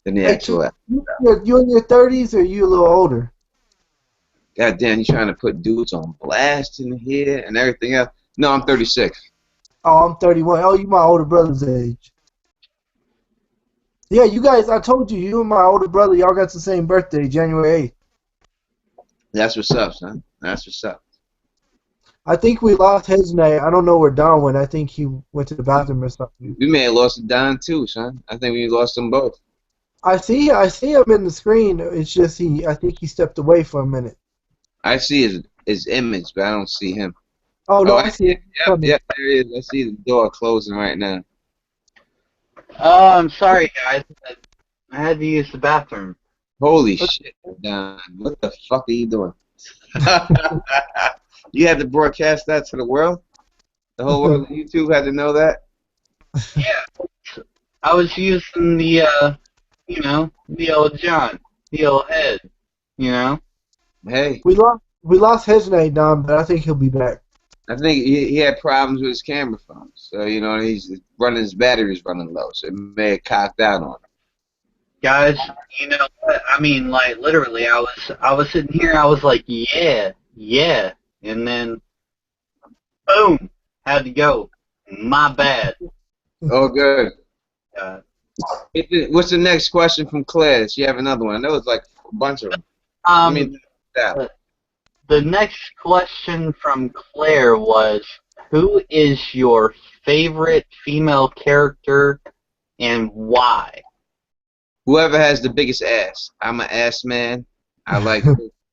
Than the hey, actual. you in your 30s or you a little older? God damn, you trying to put dudes on blast in here and everything else? No, I'm 36. Oh, I'm 31. Oh, you my older brother's age. Yeah, you guys, I told you, you and my older brother, y'all got the same birthday, January 8th. That's what's up, son. That's what's up. I think we lost his name. I don't know where Don went. I think he went to the bathroom or something. We may have lost Don too, son. I think we lost them both. I see him in the screen. It's just I think he stepped away for a minute. I see his image, but I don't see him. Oh, Oh, no, I I see see him it. Yep, coming. yep, there he is. I see the door closing right now. I'm sorry, guys. I had to use the bathroom. Holy shit, Don. What the fuck are you doing? You had to broadcast that to the world? The whole world of YouTube had to know that? Yeah, I was using the the old John, the old head, you know. Hey, We lost his name, Don, but I think he'll be back. I think he had problems with his camera phone. So, he's running, his battery's running low. So it may have cocked out on him. Guys, you know what? I mean, like literally, I was sitting here, I was like, yeah, yeah, and then boom, had to go. My bad. Oh, good. Uh, What's the next question from Claire? Does she have another one? I know it's like a bunch of them. I um, mean, that. the next question from Claire was, who is your favorite female character and why? Whoever has the biggest ass. I'm an ass man. I like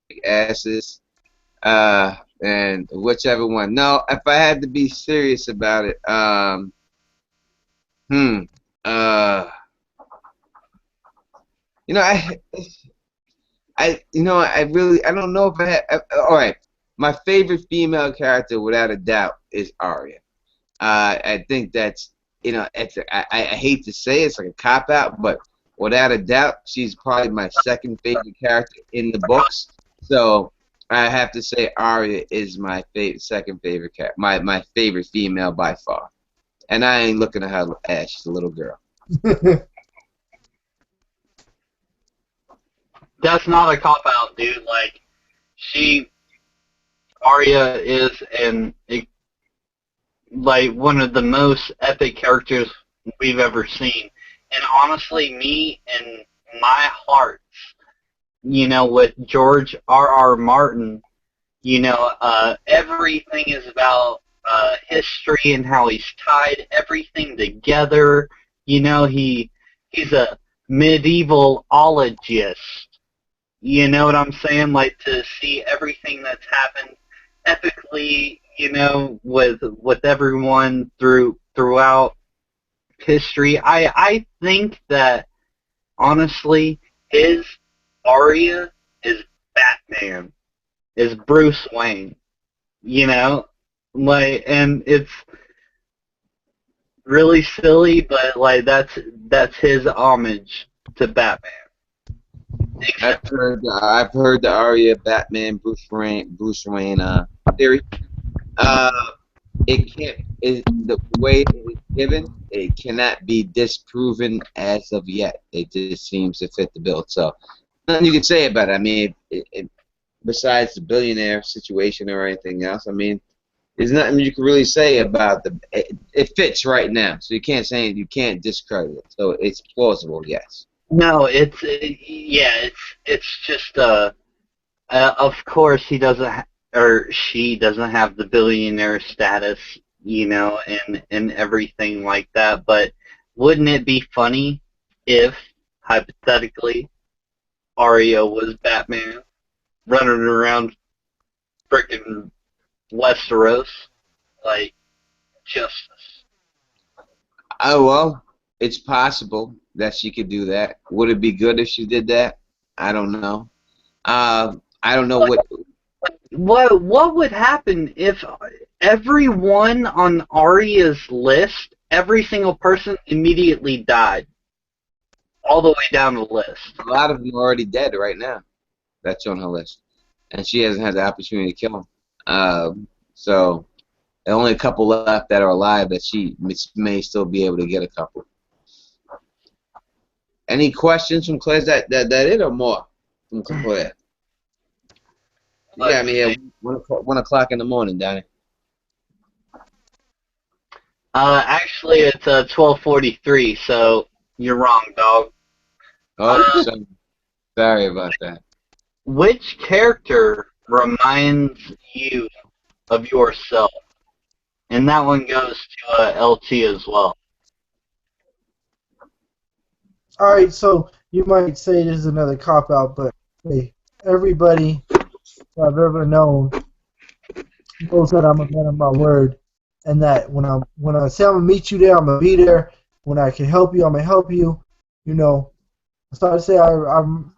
big asses. And whichever one. No, if I had to be serious about it, hmm, uh, you know, I don't know if all right. My favorite female character, without a doubt, is Arya. I think that's, I hate to say it's like a cop out, but without a doubt, she's probably my second favorite character in the books. So I have to say Arya is my second favorite character, my favorite female by far. And I ain't looking at her ass; she's a little girl. That's not a cop out, dude. Like, Arya is like one of the most epic characters we've ever seen. And honestly, me and my heart, with George R. R. Martin, everything is about history and how he's tied everything together. He's a medievalologist. You know what I'm saying? Like, to see everything that's happened epically, with everyone throughout history. I think that honestly, his Arya is Batman is Bruce Wayne. You know, like, and it's really silly, but like that's his homage to Batman. Except I've heard the Arya Batman Bruce Wayne theory. Uh, it can't the way it is given. It cannot be disproven as of yet. It just seems to fit the bill. So nothing you can say about it. I mean, besides the billionaire situation or anything else, I mean, there's nothing you can really say about the. It fits right now, so you can't say you can't discredit it. So it's plausible, yes. no, yeah, it's just of course he doesn't or she doesn't have the billionaire status, you know, and everything like that. But wouldn't it be funny if hypothetically Arya was Batman running around frickin' Westeros like justice? Oh well, it's possible that she could do that. Would it be good if she did that? I don't know. I don't know what. What would happen if everyone on Arya's list, every single person immediately died, all the way down the list? A lot of them are already dead right now. That's on her list, and she hasn't had the opportunity to kill them. So there are only a couple left that are alive that she may still be able to get a couple. Any questions from Claire? That it or more from Claire? You got me here 1 o'clock in the morning, Donnie. Actually, it's 12:43, so you're wrong, dog. Oh, sorry about that. Which character reminds you of yourself? And that one goes to LT as well. All right, so you might say this is another cop out, but hey, everybody I've ever known knows that I'm a man of my word, and that when I say I'm gonna meet you there, I'm gonna be there. When I can help you, I'm gonna help you. You know, I start to say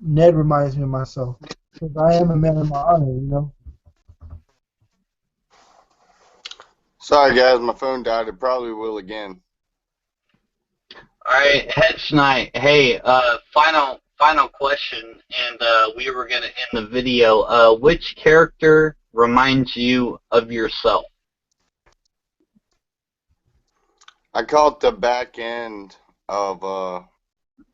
Ned reminds me of myself because I am a man of my honor. You know. Sorry, guys, my phone died. It probably will again. All right, Hedge Knight. Hey, final question, and we were gonna end the video. Which character reminds you of yourself? I caught the back end of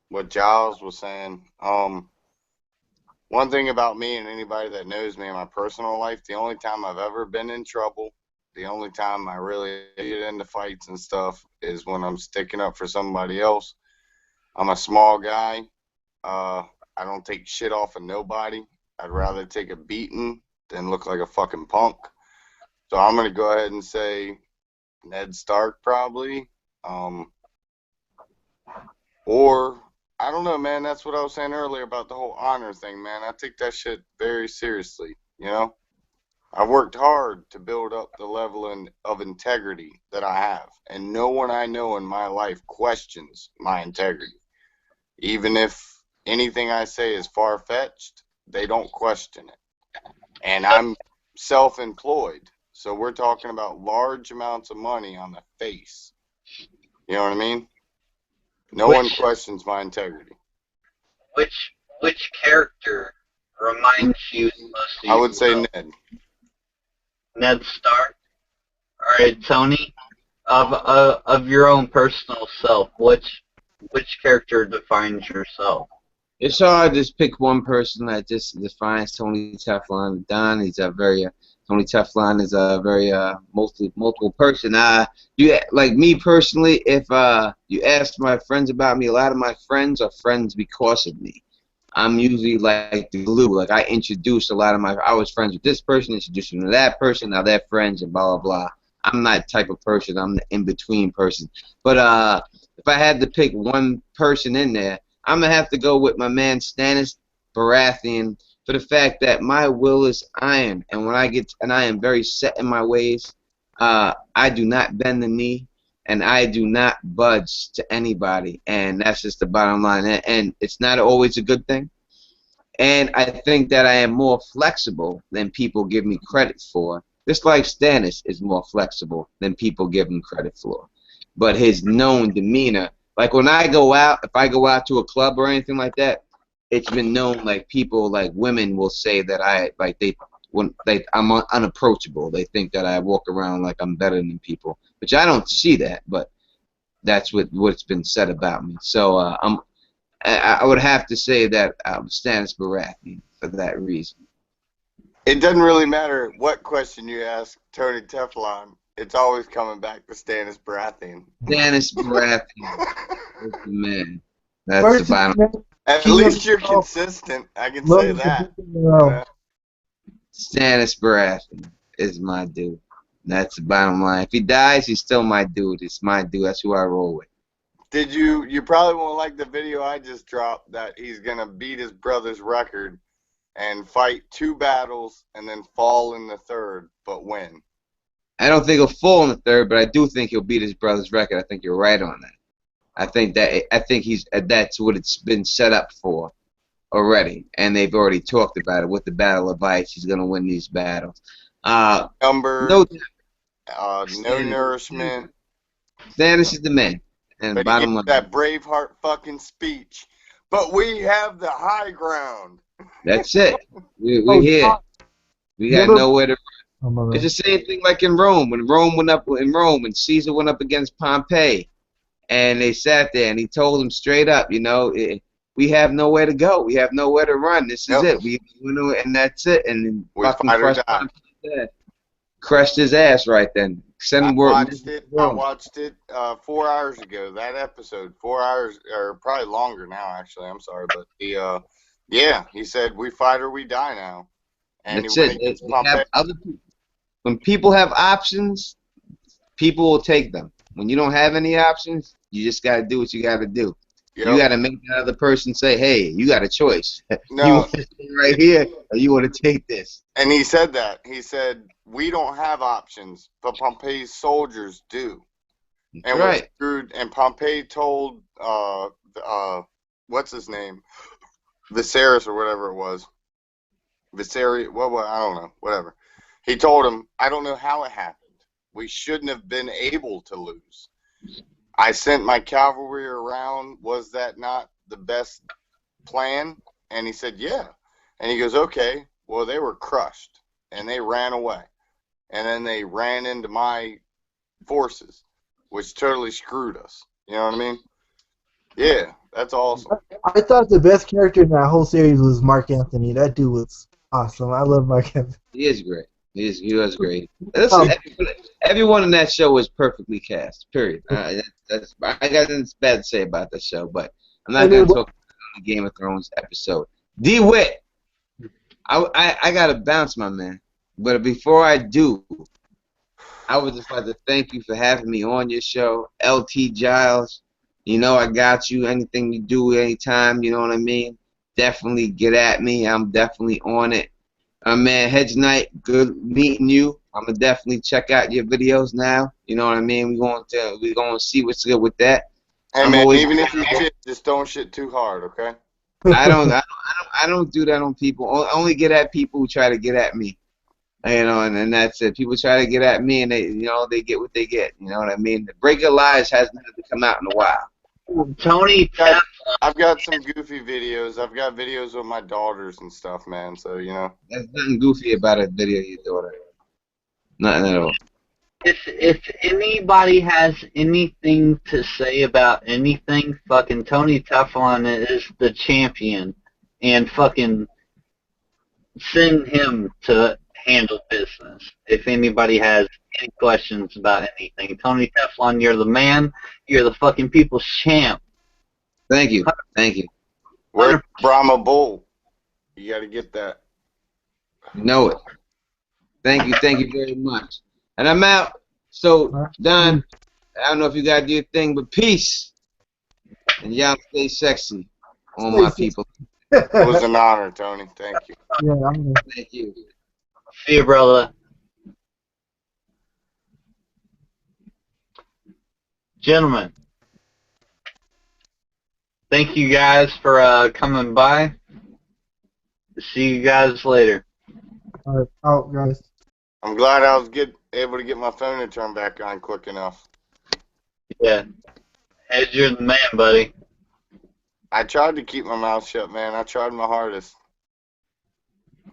what Giles was saying. One thing about me and anybody that knows me in my personal life, the only time I've ever been in trouble, the only time I really get into fights and stuff is when I'm sticking up for somebody else. I'm a small guy. I don't take shit off of nobody. I'd rather take a beating than look like a fucking punk. So I'm going to go ahead and say Ned Stark probably. Or I don't know, man. That's what I was saying earlier about the whole honor thing, man. I take that shit very seriously, you know? I've worked hard to build up the level of integrity that I have, and no one I know in my life questions my integrity. Even if anything I say is far-fetched, they don't question it. And I'm self-employed, so we're talking about large amounts of money on the face. You know what I mean? No one questions my integrity. Which character reminds you the most of I would say yourself? Ned. Ned Stark. All right, Tony. Of your own personal self, which character defines yourself? It's hard to just pick one person that just defines Tony Teflon. Don, Tony Teflon is a very multiple person. You like me personally. If you ask my friends about me, a lot of my friends are friends because of me. I'm usually like the glue. Like I introduced a lot of I was friends with this person, introduced them to that person. Now they're friends and blah blah blah. I'm that type of person. I'm the in between person. But if I had to pick one person in there, I'm gonna have to go with my man Stannis Baratheon for the fact that my will is iron, and I am very set in my ways. I do not bend the knee, and I do not budge to anybody, and that's just the bottom line. And it's not always a good thing. And I think that I am more flexible than people give me credit for. Just like Stannis is more flexible than people give him credit for. But his known demeanor, like when I go out, if I go out to a club or anything like that, it's been known, like people, like women will say that I'm unapproachable. They think that I walk around like I'm better than people, which I don't see that, but that's what's been said about me. So I would have to say that Stannis Baratheon for that reason. It doesn't really matter what question you ask Tony Teflon. It's always coming back to Stannis Baratheon. Stannis Baratheon is the man. That's First the bottom. At King least of you're all, consistent. I can say lowest that. position in the realm. Stannis Baratheon is my dude. That's the bottom line. If he dies, he's still my dude. It's my dude. That's who I roll with. Did you probably won't like the video I just dropped that he's going to beat his brother's record and fight 2 battles and then fall in the 3rd, but win. I don't think he'll fall in the 3rd, but I do think he'll beat his brother's record. I think you're right on that. I think that's what it's been set up for already, and they've already talked about it with the Battle of Ice. He's gonna win these battles. Number, No, no nourishment. Stannis is the man. And But he bottom gave line, that Braveheart fucking speech. But we have the high ground. that's it. We're Oh, here. We got never. nowhere to. Oh, my It's bad. the same thing like in Rome. When Rome went up in Rome, and Caesar went up against Pompey, and they sat there, and he told them straight up, we have nowhere to go. We have nowhere to run. This is Yep. it. And that's it. And then We fucking fight or crushed die. Pompey's ass. Crushed his ass right then. Send I him word. watched it 4 hours ago. That episode, 4 hours, or probably longer now. Actually, I'm sorry, but yeah, he said we fight or we die now, and That's he went it. against They Pompey. have other people. When people have options, people will take them. When you don't have any options, you just got to do what you got to do. You Yep. got to make the other person say, hey, you got a choice. You No, want to stay right here, or you want to take this. and he said that. He said we don't have options, but Pompey's soldiers do. That's And we're right. screwed. And Pompey told what's his name, Viserys or whatever it was, Viserys. What I don't know, whatever. He told him, I don't know how it happened. We shouldn't have been able to lose. I sent my cavalry around. Was that not the best plan? And he said, yeah. And he goes, okay. Well, they were crushed and they ran away, and then they ran into my forces, which totally screwed us. You know what I mean? Yeah, that's awesome. I thought the best character in that whole series was Mark Anthony. That dude was awesome. I love Mark Anthony. He is great. He was great. Listen, everyone in that show was perfectly cast. Period. I got nothing bad to say about that show, but I'm not going to talk about the Game of Thrones episode. DeWitt, I got to bounce, my man. But before I do, I would just like to thank you for having me on your show, LT Giles. I got you. Anything you do, anytime, you know what I mean? Definitely get at me. I'm definitely on it. Man, Hedge Knight, good meeting you. I'm gonna definitely check out your videos now. You know what I mean? We're going to see what's good with that. Hey I'm man, always. even if you shit, just don't shit too hard, okay? I don't do that on people. I only get at people who try to get at me. And that's it. People try to get at me, and they get what they get. You know what I mean? The Break of Lies hasn't had to come out in a while. Tony, I've got some goofy videos. I've got videos with my daughters and stuff, man. So There's nothing goofy about a video of your daughter. Nothing at all. if anybody has anything to say about anything, fucking Tony Teflon is the champion, and fucking send him to handle business. If anybody has any questions about anything, Tony Teflon, you're the man. You're the fucking people's champ. Thank you. Thank you. where's Brahma Bull? You got to get that. You know it. Thank you very much. And I'm out. So, Don, I don't know if you got to do your thing, but peace. And y'all stay sexy, all my people. It was an honor, Tony. Thank you. Yeah, Thank you. See you, brother. Gentlemen, thank you guys for coming by. See you guys later. All right, out, guys. I'm glad I was able to get my phone to turn back on quick enough. Yeah. Hedge, you're the man, buddy. I tried to keep my mouth shut, man. I tried my hardest.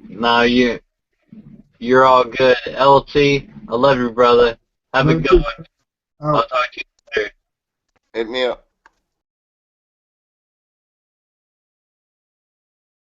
No, you're all good. LT, I love you, brother. Have a Love good you. one. I'll Out. talk to you later. Hit me up.